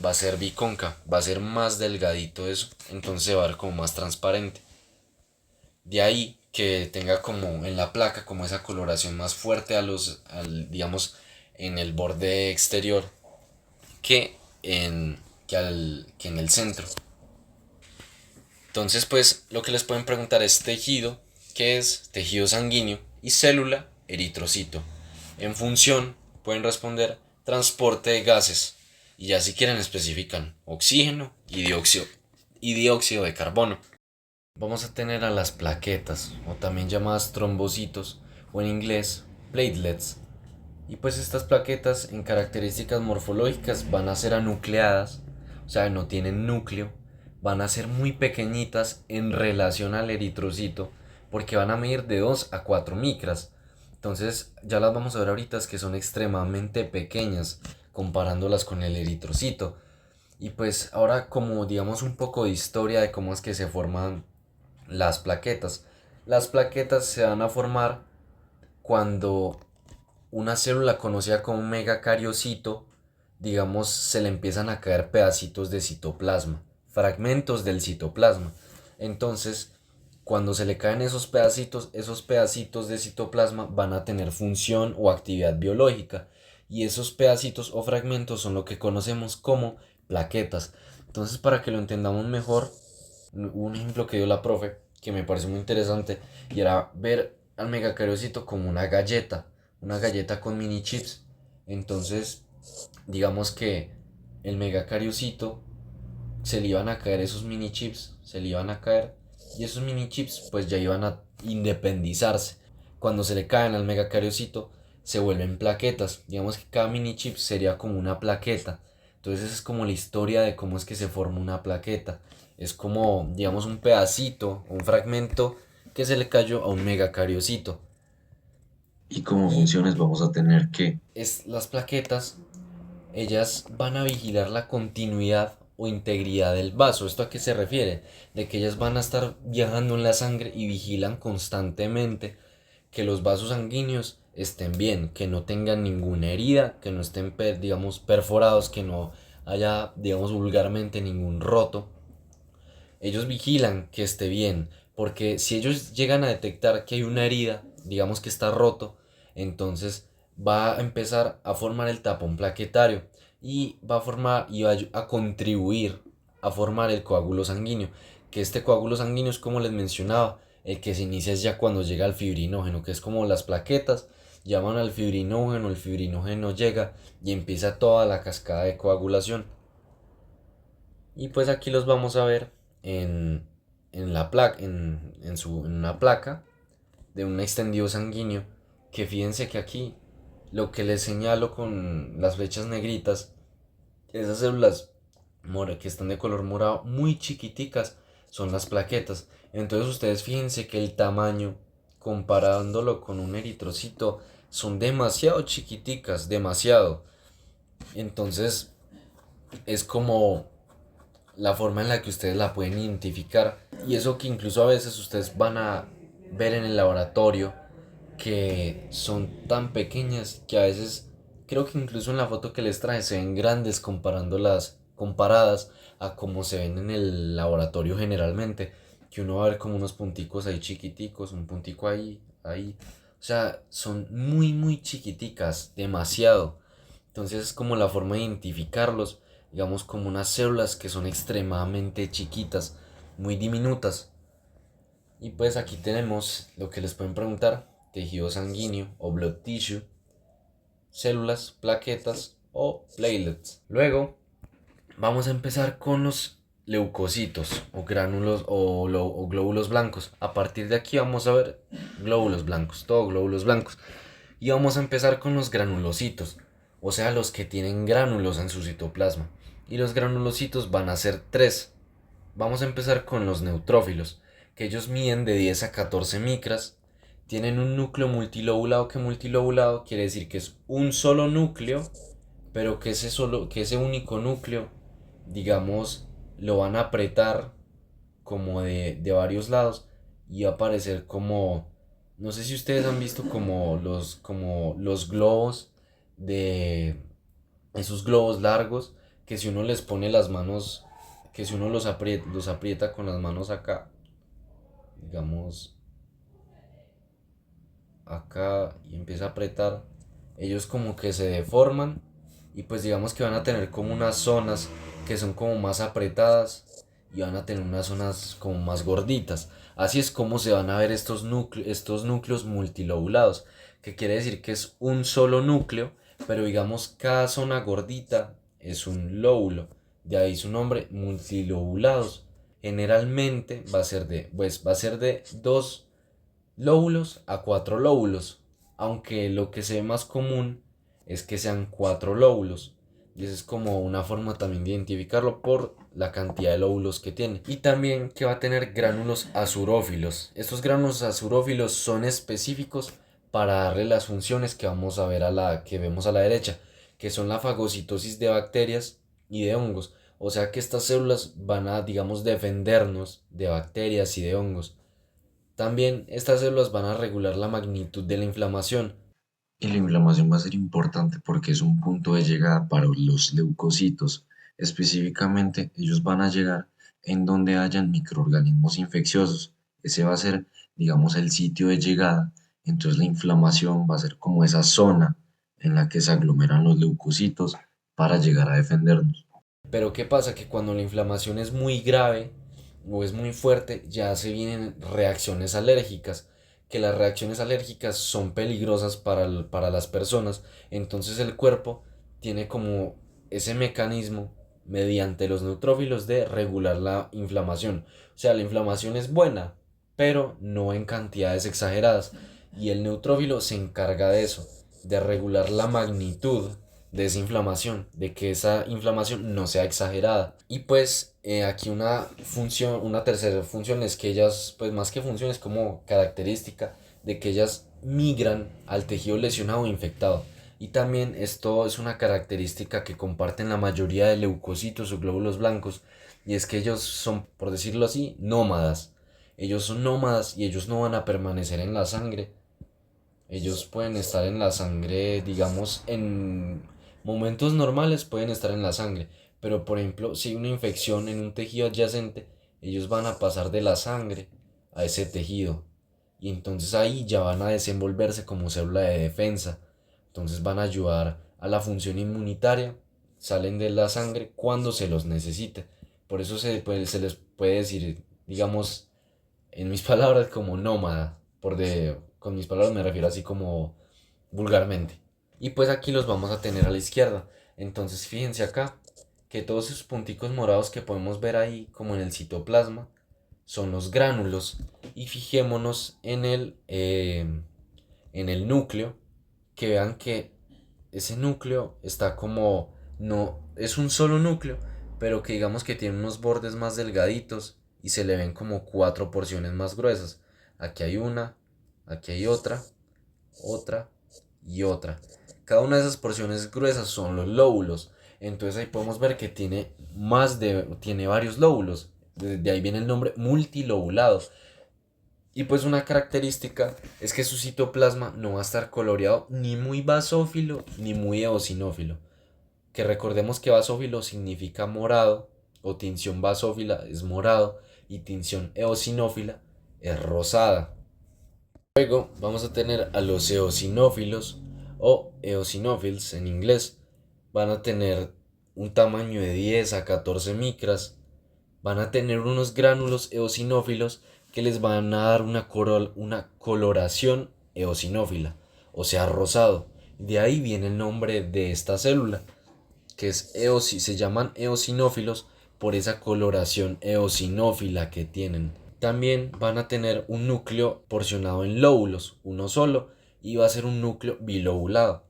va a ser bicóncava, va a ser más delgadito eso, entonces va a ver como más transparente. De ahí que tenga como en la placa como esa coloración más fuerte digamos, en el borde exterior que que en el centro. Entonces, pues lo que les pueden preguntar es tejido, ¿qué es? Tejido sanguíneo y célula, eritrocito. En función, pueden responder transporte de gases. Y ya si quieren especifican oxígeno y dióxido de carbono. Vamos a tener a las plaquetas, o también llamadas trombocitos, o en inglés platelets. Y pues estas plaquetas en características morfológicas van a ser anucleadas, o sea, no tienen núcleo, van a ser muy pequeñitas en relación al eritrocito, porque van a medir de 2 a 4 micras. Entonces ya las vamos a ver ahorita, que son extremadamente pequeñas comparándolas con el eritrocito. Y pues ahora como digamos un poco de historia de cómo es que se forman las plaquetas. Las plaquetas se van a formar cuando una célula conocida como megacariocito, digamos, se le empiezan a caer pedacitos de citoplasma, fragmentos del citoplasma. Entonces, cuando se le caen esos pedacitos de citoplasma van a tener función o actividad biológica. Y esos pedacitos o fragmentos son lo que conocemos como plaquetas. Entonces, para que lo entendamos mejor, un ejemplo que dio la profe que me pareció muy interesante y era ver al megacariocito como una galleta con mini chips. Entonces, digamos que el megacariocito se le iban a caer esos mini chips, se le iban a caer y esos mini chips pues ya iban a independizarse. Cuando se le caen al megacariocito se vuelven plaquetas. Digamos que cada mini chip sería como una plaqueta. Entonces esa es como la historia de cómo es que se forma una plaqueta. Es como, digamos, un pedacito, un fragmento que se le cayó a un megacariocito. Y como Y funciones vamos a tener que, las plaquetas, ellas van a vigilar la continuidad o integridad del vaso. ¿Esto a qué se refiere? De que ellas van a estar viajando en la sangre y vigilan constantemente que los vasos sanguíneos estén bien, que no tengan ninguna herida, que no estén, digamos, perforados, que no haya, digamos, vulgarmente ningún roto. Ellos vigilan que esté bien, porque si ellos llegan a detectar que hay una herida, digamos que está roto, entonces va a empezar a formar el tapón plaquetario y va a formar y va a contribuir a formar el coágulo sanguíneo, que este coágulo sanguíneo es como les mencionaba, el que se inicia es ya cuando llega al fibrinógeno, que es como las plaquetas llaman al fibrinógeno, el fibrinógeno llega y empieza toda la cascada de coagulación. Y pues aquí los vamos a ver en, en una placa de un extendido sanguíneo. Que fíjense que aquí lo que les señalo con las flechas negritas, esas células que están de color morado muy chiquiticas son las plaquetas. Entonces ustedes fíjense que el tamaño comparándolo con un eritrocito son demasiado chiquiticas, demasiado. Entonces es como la forma en la que ustedes la pueden identificar y eso que incluso a veces ustedes van a ver en el laboratorio que son tan pequeñas que a veces creo que incluso en la foto que les traje se ven grandes comparadas a como se ven en el laboratorio generalmente, que uno va a ver como unos punticos ahí chiquiticos, un puntico ahí, o sea, son muy chiquiticas, demasiado. Entonces es como la forma de identificarlos, digamos como unas células que son extremadamente chiquitas, muy diminutas. Y pues aquí tenemos lo que les pueden preguntar, tejido sanguíneo o blood tissue, células, plaquetas o platelets. Luego vamos a empezar con leucocitos o gránulos o glóbulos blancos. A partir de aquí vamos a ver glóbulos blancos, todo glóbulos blancos. Y vamos a empezar con los granulocitos, o sea, los que tienen gránulos en su citoplasma. Y los granulocitos van a ser tres. Vamos a empezar con los neutrófilos, que ellos miden de 10 a 14 micras. Tienen un núcleo multilobulado, que multilobulado quiere decir que es un solo núcleo, pero que ese único núcleo, digamos, lo van a apretar como de varios lados y va a aparecer como, no sé si ustedes han visto como los globos de esos globos largos, que si uno les pone las manos, que si uno los aprieta con las manos acá, digamos acá, y empieza a apretar, ellos como que se deforman y pues digamos que van a tener como unas zonas que son como más apretadas y van a tener unas zonas como más gorditas. Así es como se van a ver estos núcleos multilobulados, que quiere decir que es un solo núcleo, pero digamos cada zona gordita es un lóbulo. De ahí su nombre, multilobulados. Generalmente va a ser de dos lóbulos a cuatro lóbulos, aunque lo que se ve más común es que sean cuatro lóbulos. Y esa es como una forma también de identificarlo por la cantidad de lóbulos que tiene. Y también que va a tener gránulos azurófilos. Estos gránulos azurófilos son específicos para darle las funciones que vamos a ver que vemos a la derecha, que son la fagocitosis de bacterias y de hongos. O sea que estas células van a, digamos, defendernos de bacterias y de hongos. También estas células van a regular la magnitud de la inflamación. Y la inflamación va a ser importante porque es un punto de llegada para los leucocitos. Específicamente, ellos van a llegar en donde hayan microorganismos infecciosos. Ese va a ser, digamos, el sitio de llegada. Entonces la inflamación va a ser como esa zona en la que se aglomeran los leucocitos para llegar a defendernos. Pero ¿qué pasa? Que cuando la inflamación es muy grave o es muy fuerte, ya se vienen reacciones alérgicas, que las reacciones alérgicas son peligrosas para las personas. Entonces el cuerpo tiene como ese mecanismo mediante los neutrófilos de regular la inflamación. O sea, la inflamación es buena, pero no en cantidades exageradas. Y el neutrófilo se encarga de eso, de regular la magnitud de esa inflamación, de que esa inflamación no sea exagerada. Y pues aquí una tercera función es que ellas, pues más que función, es como característica de que ellas migran al tejido lesionado o infectado. Y también esto es una característica que comparten la mayoría de leucocitos o glóbulos blancos, y es que ellos son, por decirlo así, nómadas. Ellos son nómadas y ellos no van a permanecer en la sangre. Ellos pueden estar en la sangre, digamos, en momentos normales pueden estar en la sangre, pero por ejemplo, si hay una infección en un tejido adyacente, ellos van a pasar de la sangre a ese tejido y entonces ahí ya van a desenvolverse como célula de defensa. Entonces van a ayudar a la función inmunitaria, salen de la sangre cuando se los necesite. Por eso se les puede decir, digamos, en mis palabras, como nómada. Con mis palabras me refiero así como vulgarmente. Y pues aquí los vamos a tener a la izquierda. Entonces fíjense acá que todos esos punticos morados que podemos ver ahí como en el citoplasma son los gránulos. Y fijémonos en el núcleo, que vean que ese núcleo está como, no, es un solo núcleo, pero que digamos que tiene unos bordes más delgaditos y se le ven como cuatro porciones más gruesas. Aquí hay una, aquí hay otra, otra y otra. Cada una de esas porciones gruesas son los lóbulos. Entonces ahí podemos ver que tiene varios lóbulos. De ahí viene el nombre multilobulado. Y pues una característica es que su citoplasma no va a estar coloreado ni muy basófilo ni muy eosinófilo. Que recordemos que basófilo significa morado, o tinción basófila es morado, y tinción eosinófila es rosada. Luego vamos a tener a los eosinófilos o eosinophils en inglés. Van a tener un tamaño de 10 a 14 micras. Van a tener unos gránulos eosinófilos que les van a dar una coloración eosinófila, o sea, rosado. De ahí viene el nombre de esta célula, que se llaman eosinófilos por esa coloración eosinófila que tienen. También van a tener un núcleo porcionado en lóbulos, uno solo, y va a ser un núcleo bilobulado.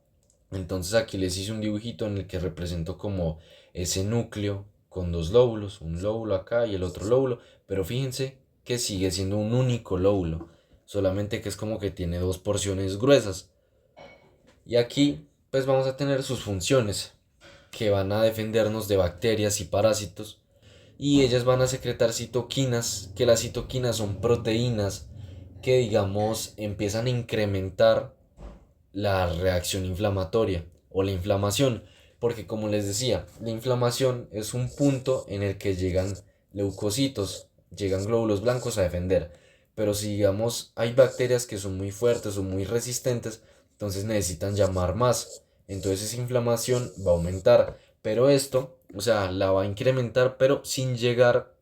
Entonces aquí les hice un dibujito en el que represento como ese núcleo con dos lóbulos, un lóbulo acá y el otro lóbulo, pero fíjense que sigue siendo un único lóbulo, solamente que es como que tiene dos porciones gruesas. Y aquí pues vamos a tener sus funciones, que van a defendernos de bacterias y parásitos, y ellas van a secretar citoquinas, que las citoquinas son proteínas que digamos empiezan a incrementar la reacción inflamatoria o la inflamación, porque como les decía, la inflamación es un punto en el que llegan leucocitos, llegan glóbulos blancos a defender, pero si digamos hay bacterias que son muy fuertes o muy resistentes, entonces necesitan llamar más, entonces esa inflamación va a aumentar, pero esto, o sea, la va a incrementar, pero sin llegar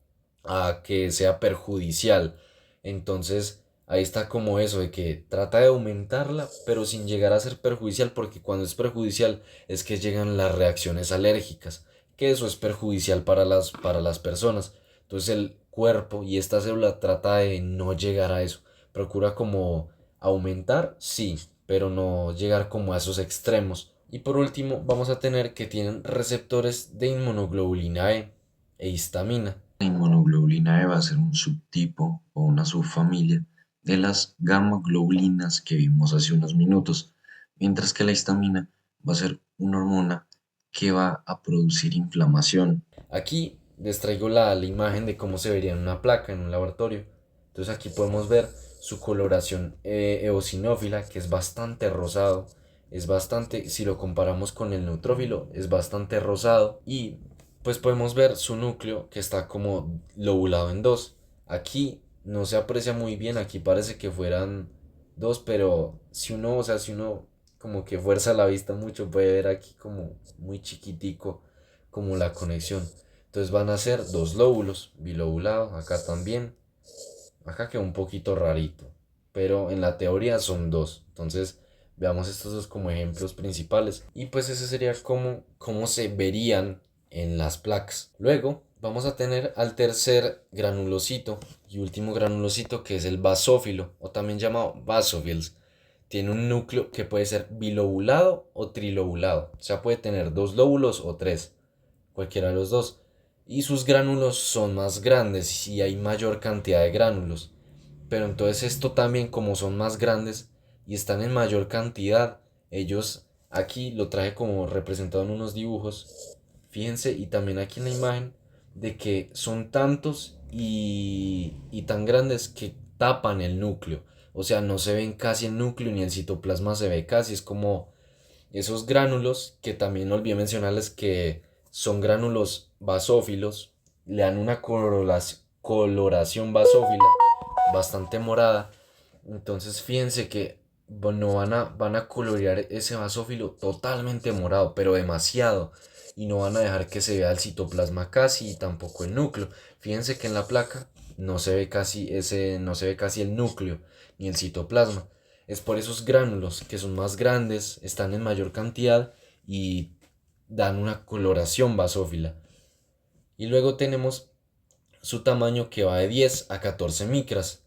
a que sea perjudicial. Entonces, ahí está como eso, de que trata de aumentarla, pero sin llegar a ser perjudicial, porque cuando es perjudicial es que llegan las reacciones alérgicas, que eso es perjudicial para las personas. Entonces el cuerpo y esta célula trata de no llegar a eso. Procura como aumentar, sí, pero no llegar como a esos extremos. Y por último, vamos a tener que tienen receptores de inmunoglobulina e histamina. La inmunoglobulina E va a ser un subtipo o una subfamilia de las gamma globulinas que vimos hace unos minutos, mientras que la histamina va a ser una hormona que va a producir inflamación. Aquí les traigo la imagen de cómo se vería en una placa en un laboratorio. Entonces aquí podemos ver su coloración eosinófila, que es bastante rosado. Es bastante, si lo comparamos con el neutrófilo, es bastante rosado. Y pues podemos ver su núcleo que está como lobulado en dos. Aquí no se aprecia muy bien, aquí parece que fueran dos, pero si uno, o sea, si uno como que fuerza la vista mucho, puede ver aquí como muy chiquitico como la conexión. Entonces van a ser dos lóbulos, bilobulado, acá también. Acá queda un poquito rarito, pero en la teoría son dos. Entonces veamos estos dos como ejemplos principales. Y pues ese sería cómo se verían en las placas. Luego vamos a tener al tercer granulocito y último granulocito, que es el basófilo, o también llamado basophils. Tiene un núcleo que puede ser bilobulado o trilobulado. O sea, puede tener dos lóbulos o tres, cualquiera de los dos. Y sus gránulos son más grandes y hay mayor cantidad de gránulos. Pero entonces esto también, como son más grandes y están en mayor cantidad, ellos aquí lo traje como representado en unos dibujos. Fíjense, y también aquí en la imagen, de que son tantos y tan grandes que tapan el núcleo. O sea, no se ven casi el núcleo ni el citoplasma se ve casi. Es como esos gránulos, que también olvidé mencionarles que son gránulos basófilos, le dan una coloración basófila bastante morada. Entonces fíjense que bueno, van a colorear ese basófilo totalmente morado, pero demasiado. Y no van a dejar que se vea el citoplasma casi y tampoco el núcleo. Fíjense que en la placa no se ve casi el núcleo ni el citoplasma. Es por esos gránulos que son más grandes, están en mayor cantidad y dan una coloración basófila. Y luego tenemos su tamaño, que va de 10 a 14 micras.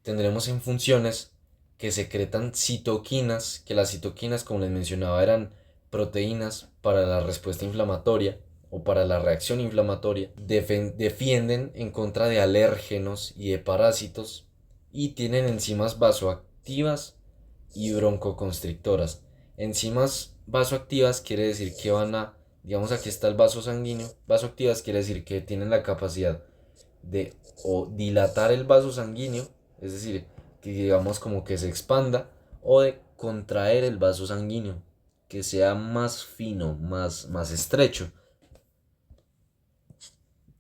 Tendremos en funciones que secretan citoquinas, que las citoquinas, como les mencionaba, eran proteínas para la respuesta inflamatoria o para la reacción inflamatoria. Defienden en contra de alérgenos y de parásitos, y tienen enzimas vasoactivas y broncoconstrictoras. Enzimas vasoactivas quiere decir que digamos, aquí está el vaso sanguíneo. Vasoactivas quiere decir que tienen la capacidad de o dilatar el vaso sanguíneo, es decir, que digamos como que se expanda, o de contraer el vaso sanguíneo, que sea más fino, más estrecho.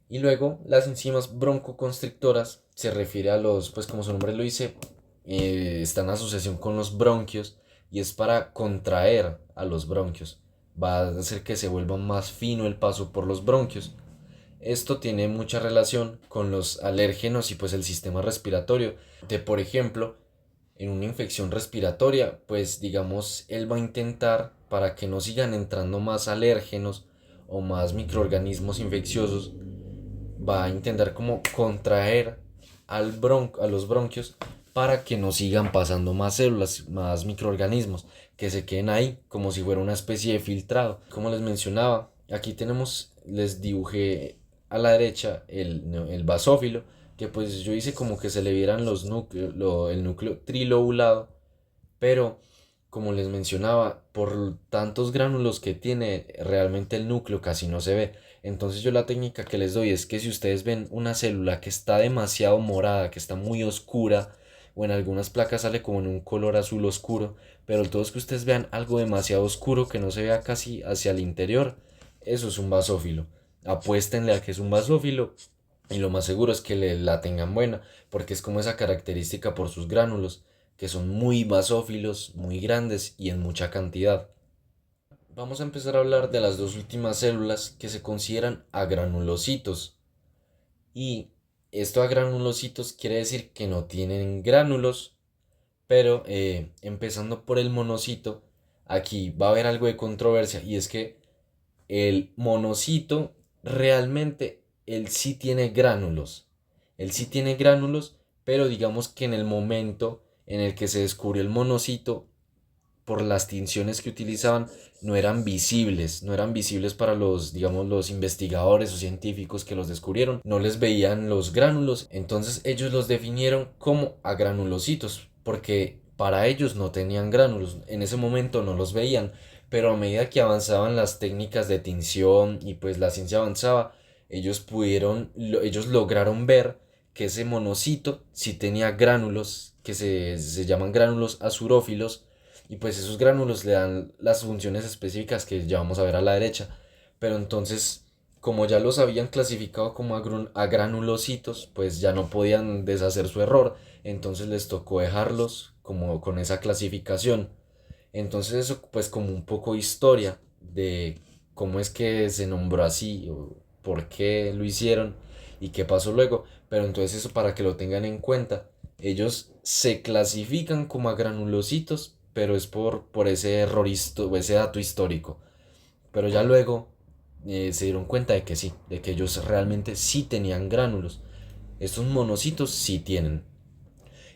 Y luego las enzimas broncoconstrictoras se refiere a los, pues como su nombre lo dice, está en asociación con los bronquios y es para contraer a los bronquios. Va a hacer que se vuelva más fino el paso por los bronquios. Esto tiene mucha relación con los alérgenos y pues el sistema respiratorio. Por ejemplo, en una infección respiratoria, pues digamos, él va a intentar, para que no sigan entrando más alérgenos o más microorganismos infecciosos, va a intentar como contraer a los bronquios para que no sigan pasando más células, más microorganismos, que se queden ahí como si fuera una especie de filtrado. Como les mencionaba, aquí tenemos, les dibujé a la derecha el basófilo, que pues yo hice como que se le vieran los núcleos, el núcleo trilobulado, pero como les mencionaba, por tantos gránulos que tiene, realmente el núcleo casi no se ve. Entonces yo la técnica que les doy es que si ustedes ven una célula que está demasiado morada, que está muy oscura, o en algunas placas sale como en un color azul oscuro, pero el todo es que ustedes vean algo demasiado oscuro que no se vea casi hacia el interior, eso es un basófilo. Apuéstenle a que es un basófilo y lo más seguro es que la tengan buena, porque es como esa característica por sus gránulos, que son muy basófilos, muy grandes y en mucha cantidad. Vamos a empezar a hablar de las dos últimas células que se consideran agranulocitos. Y esto agranulocitos quiere decir que no tienen gránulos, pero empezando por el monocito, aquí va a haber algo de controversia y es que el monocito realmente él sí tiene gránulos. Él sí tiene gránulos, pero digamos que en el momento en el que se descubrió el monocito, por las tinciones que utilizaban, no eran visibles para los, digamos, los investigadores o científicos que los descubrieron, no les veían los gránulos, entonces ellos los definieron como agranulocitos, porque para ellos no tenían gránulos, en ese momento no los veían, pero a medida que avanzaban las técnicas de tinción y pues la ciencia avanzaba, ellos lograron ver que ese monocito sí tenía gránulos, que se llaman gránulos azurófilos, y pues esos gránulos le dan las funciones específicas que ya vamos a ver a la derecha. Pero entonces, como ya los habían clasificado como agranulocitos, pues ya no podían deshacer su error. Entonces les tocó dejarlos como con esa clasificación. Entonces eso pues como un poco historia de cómo es que se nombró así, o por qué lo hicieron y qué pasó luego. Pero entonces eso para que lo tengan en cuenta. Ellos se clasifican como agranulocitos, pero es por ese error, ese dato histórico. Pero ya luego se dieron cuenta de que sí, de que ellos realmente sí tenían gránulos. Estos monocitos sí tienen.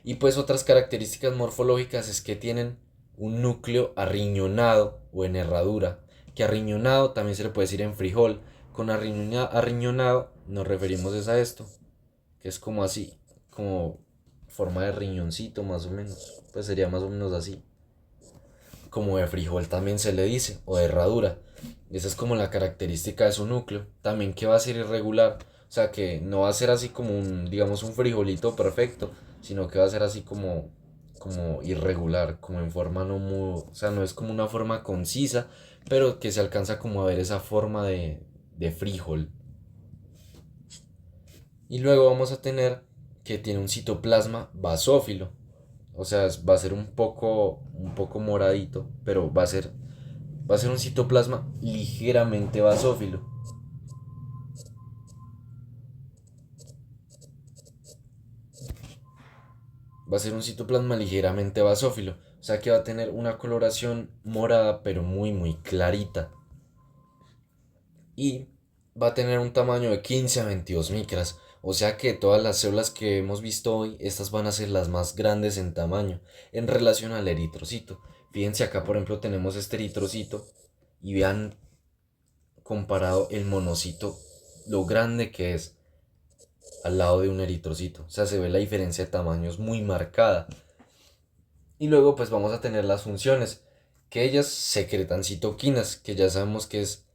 Y pues otras características morfológicas es que tienen un núcleo arriñonado o en herradura, que arriñonado también se le puede decir en frijol. Con arriñonado nos referimos a esto, que es como así, como forma de riñoncito más o menos, pues sería más o menos así. Como de frijol también se le dice, o de herradura. Esa es como la característica de su núcleo. También que va a ser irregular, o sea que no va a ser así como un, digamos, un frijolito perfecto, sino que va a ser así como irregular, como en forma no muy, o sea, no es como una forma concisa, pero que se alcanza como a ver esa forma de frijol. Y luego vamos a tener que tiene un citoplasma basófilo. O sea, va a ser un poco moradito, pero va a ser un citoplasma ligeramente basófilo. Va a ser un citoplasma ligeramente basófilo. O sea que va a tener una coloración morada, pero muy, muy clarita. Y va a tener un tamaño de 15 a 22 micras. O sea que todas las células que hemos visto hoy, estas van a ser las más grandes en tamaño en relación al eritrocito. Fíjense acá, por ejemplo, tenemos este eritrocito y vean comparado el monocito, lo grande que es al lado de un eritrocito. O sea, se ve la diferencia de tamaños muy marcada. Y luego pues vamos a tener las funciones, que ellas secretan citoquinas, que ya sabemos que es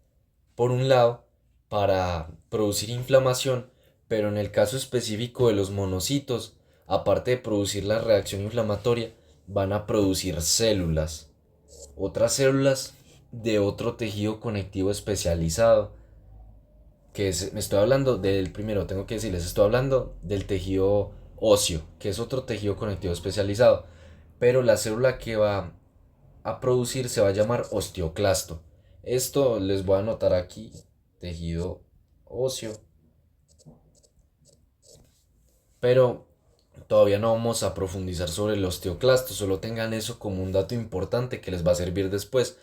por un lado para producir inflamación, pero en el caso específico de los monocitos, aparte de producir la reacción inflamatoria, van a producir células, otras células de otro tejido conectivo especializado, que es, me estoy hablando del primero, tengo que decirles, estoy hablando del tejido óseo, que es otro tejido conectivo especializado, pero la célula que va a producir se va a llamar osteoclasto. Esto les voy a anotar aquí, tejido óseo, pero todavía no vamos a profundizar sobre el osteoclasto, solo tengan eso como un dato importante que les va a servir después,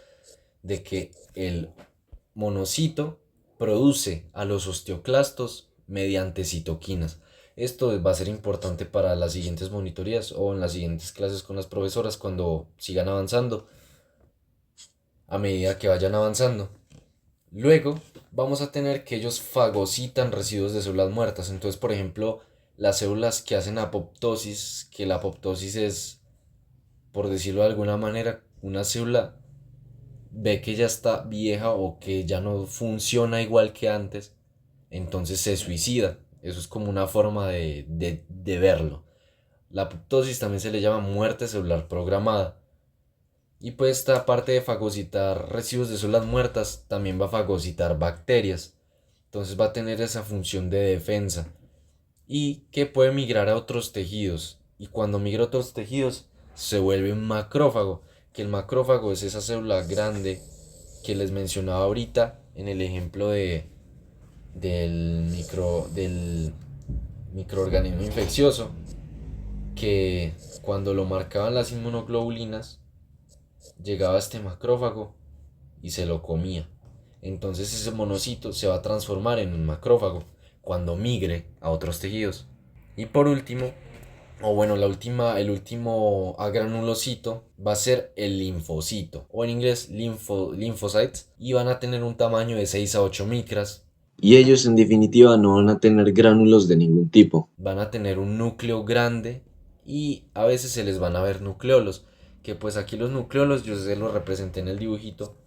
de que el monocito produce a los osteoclastos mediante citoquinas. Esto va a ser importante para las siguientes monitorías o en las siguientes clases con las profesoras cuando sigan avanzando, a medida que vayan avanzando. Luego vamos a tener que ellos fagocitan residuos de células muertas. Entonces, por ejemplo, las células que hacen apoptosis, que la apoptosis es, por decirlo de alguna manera, una célula ve que ya está vieja o que ya no funciona igual que antes, entonces se suicida. Eso es como una forma de verlo. La apoptosis también se le llama muerte celular programada. Y pues esta parte de fagocitar residuos de células muertas también va a fagocitar bacterias. Entonces va a tener esa función de defensa. Y que puede migrar a otros tejidos. Y cuando migra a otros tejidos se vuelve un macrófago. Que el macrófago es esa célula grande que les mencionaba ahorita en el ejemplo del microorganismo infeccioso. Que cuando lo marcaban las inmunoglobulinas llegaba este macrófago y se lo comía. Entonces ese monocito se va a transformar en un macrófago cuando migre a otros tejidos. Y por último, o bueno, el último agranulocito va a ser el linfocito, o en inglés lymphocytes, y van a tener un tamaño de 6 a 8 micras. Y ellos en definitiva no van a tener gránulos de ningún tipo. Van a tener un núcleo grande y a veces se les van a ver nucleolos, que pues aquí los nucleolos yo se los representé en el dibujito,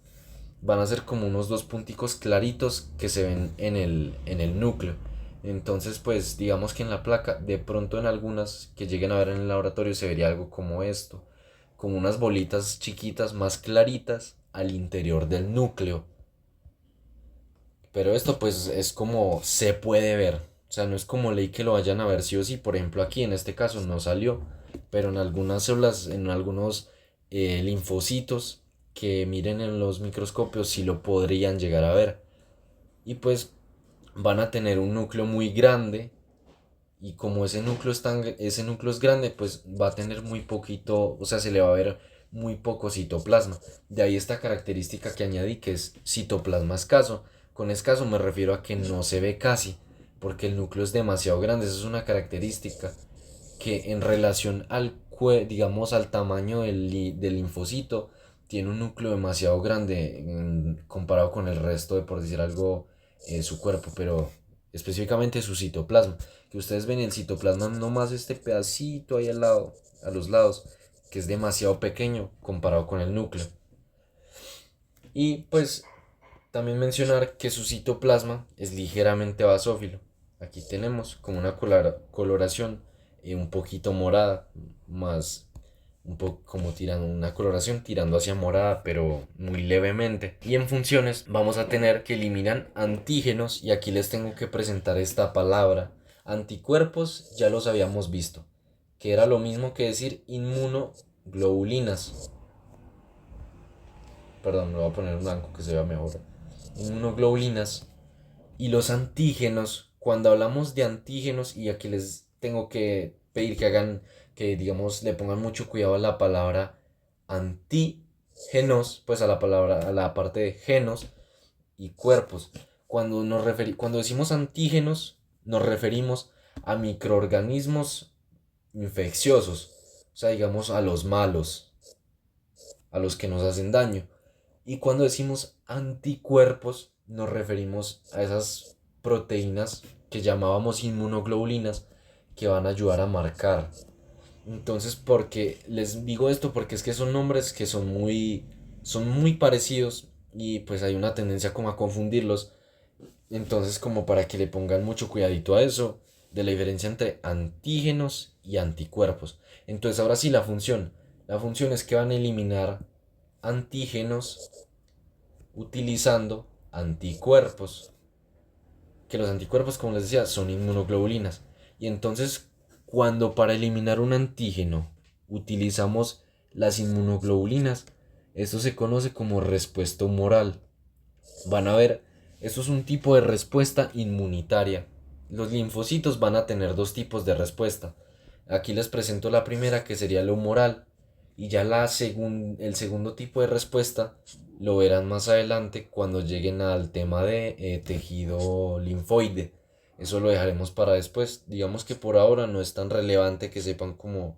van a ser como unos dos punticos claritos que se ven en el núcleo. Entonces pues digamos que en la placa, de pronto en algunas que lleguen a ver en el laboratorio se vería algo como esto, como unas bolitas chiquitas más claritas al interior del núcleo. Pero esto pues es como se puede ver. O sea, no es como ley que lo vayan a ver sí o sí. Por ejemplo, aquí en este caso no salió. Pero en algunas células, en algunos linfocitos que miren en los microscopios sí lo podrían llegar a ver. Y pues van a tener un núcleo muy grande. Y como ese núcleo es grande, pues va a tener muy poquito, o sea, se le va a ver muy poco citoplasma. De ahí esta característica que añadí, que es citoplasma escaso. Con escaso me refiero a que no se ve casi, porque el núcleo es demasiado grande. Esa es una característica que en relación digamos, al tamaño del linfocito, tiene un núcleo demasiado grande comparado con el resto de, por decir algo, su cuerpo, pero específicamente su citoplasma. Que ustedes ven el citoplasma nomás este pedacito ahí al lado, a los lados, que es demasiado pequeño comparado con el núcleo. Y pues también mencionar que su citoplasma es ligeramente basófilo. Aquí tenemos como una coloración un poquito morada, más un poco como tirando una coloración tirando hacia morada, pero muy levemente. Y en funciones vamos a tener que eliminan antígenos, y aquí les tengo que presentar esta palabra. Anticuerpos ya los habíamos visto, que era lo mismo que decir inmunoglobulinas. Perdón, me voy a poner un blanco que se vea mejor. Inmunoglobulinas. Y los antígenos, cuando hablamos de antígenos, y aquí les tengo que pedir que hagan, que digamos, le pongan mucho cuidado a la palabra antígenos, pues a la parte de genos y cuerpos. Cuando decimos antígenos, nos referimos a microorganismos infecciosos, o sea, digamos, a los malos, a los que nos hacen daño. Y cuando decimos anticuerpos, nos referimos a esas proteínas que llamábamos inmunoglobulinas, que van a ayudar a marcar. Entonces, porque les digo esto, porque es que son nombres que son muy parecidos, y pues hay una tendencia como a confundirlos. Entonces, como para que le pongan mucho cuidadito a eso, de la diferencia entre antígenos y anticuerpos. Entonces, ahora sí, la función es que van a eliminar antígenos utilizando anticuerpos, que los anticuerpos, como les decía, son inmunoglobulinas. Y entonces, cuando para eliminar un antígeno utilizamos las inmunoglobulinas, esto se conoce como respuesta humoral. Van a ver, esto es un tipo de respuesta inmunitaria. Los linfocitos van a tener dos tipos de respuesta. Aquí les presento la primera, que sería la humoral, y ya el segundo tipo de respuesta lo verán más adelante cuando lleguen al tema de tejido linfoide. eso lo dejaremos para después. Digamos que por ahora no es tan relevante que sepan como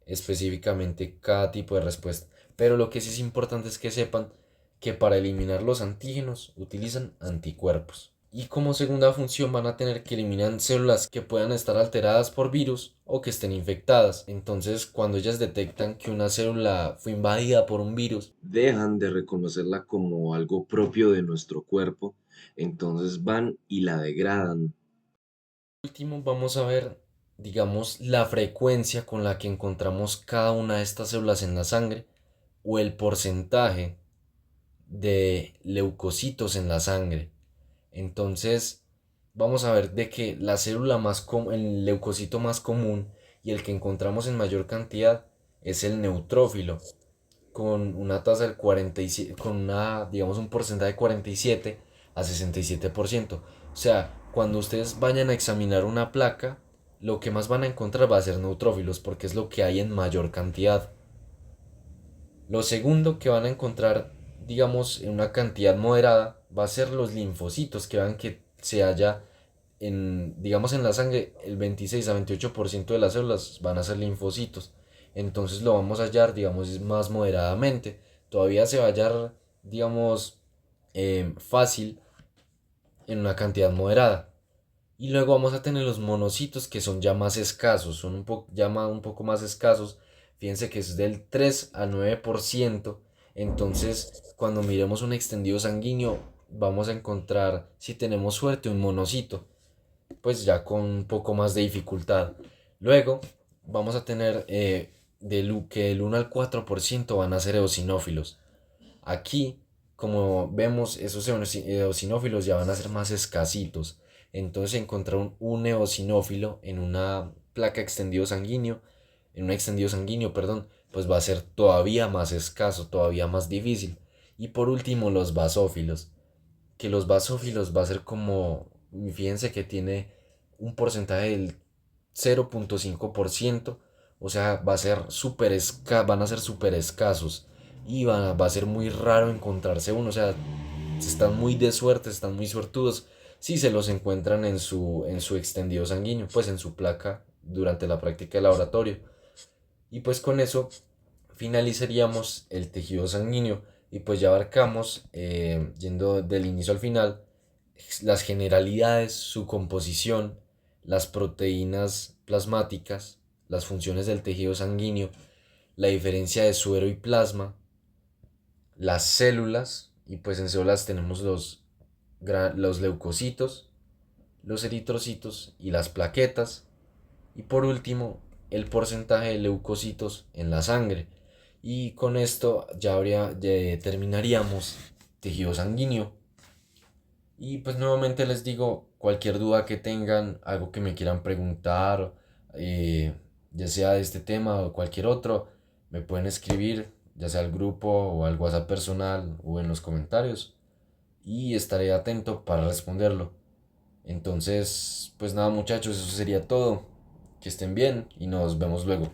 específicamente cada tipo de respuesta. Pero lo que sí es importante es que sepan que para eliminar los antígenos utilizan anticuerpos. Y como segunda función van a tener que eliminar células que puedan estar alteradas por virus o que estén infectadas. Entonces, cuando ellas detectan que una célula fue invadida por un virus, Dejan de reconocerla como algo propio de nuestro cuerpo, entonces van y la degradan. último vamos a ver, digamos, la frecuencia con la que encontramos cada una de estas células en la sangre o el porcentaje de leucocitos en la sangre. Entonces, vamos a ver de que la célula el leucocito más común y el que encontramos en mayor cantidad es el neutrófilo, con una tasa del 47, con una, digamos, un porcentaje de 47 a 67%. O sea, cuando ustedes vayan a examinar una placa, lo que más van a encontrar va a ser neutrófilos, porque es lo que hay en mayor cantidad. Lo segundo que van a encontrar, digamos, en una cantidad moderada, va a ser los linfocitos, que van que se halla digamos, en la sangre, el 26 a 28% de las células van a ser linfocitos. Entonces lo vamos a hallar, digamos, más moderadamente. Todavía se va a hallar, digamos, fácil en una cantidad moderada. Y luego vamos a tener los monocitos que son ya más escasos, son un poco más escasos. Fíjense que es del 3 al 9%. Entonces, cuando miremos un extendido sanguíneo, vamos a encontrar, si tenemos suerte, un monocito, pues ya con un poco más de dificultad. Luego, vamos a tener que del 1 al 4% van a ser eosinófilos. Aquí, como vemos, esos eosinófilos ya van a ser más escasitos. Entonces encontrar un eosinófilo en una placa extendido sanguíneo, en un extendido sanguíneo, perdón, pues va a ser todavía más escaso, todavía más difícil. Y por último, los basófilos. Que los basófilos va a ser como, fíjense que tiene un porcentaje del 0,5%, o sea, van a ser súper escasos y va a ser muy raro encontrarse uno, o sea, están muy de suerte, están muy suertudos si se los encuentran en su extendido sanguíneo, pues en su placa durante la práctica de laboratorio. Y pues con eso finalizaríamos el tejido sanguíneo y pues ya abarcamos, yendo del inicio al final, las generalidades, su composición, las proteínas plasmáticas, las funciones del tejido sanguíneo, la diferencia de suero y plasma, las células, y pues en células tenemos los leucocitos, los eritrocitos y las plaquetas, y por último el porcentaje de leucocitos en la sangre. Y con esto ya terminaríamos tejido sanguíneo. Y pues nuevamente les digo, cualquier duda que tengan, algo que me quieran preguntar, eh, ya sea de este tema o cualquier otro, me pueden escribir, ya sea al grupo o al WhatsApp personal o en los comentarios, y estaré atento para responderlo. Entonces, pues nada muchachos, eso sería todo. Que estén bien y nos vemos luego.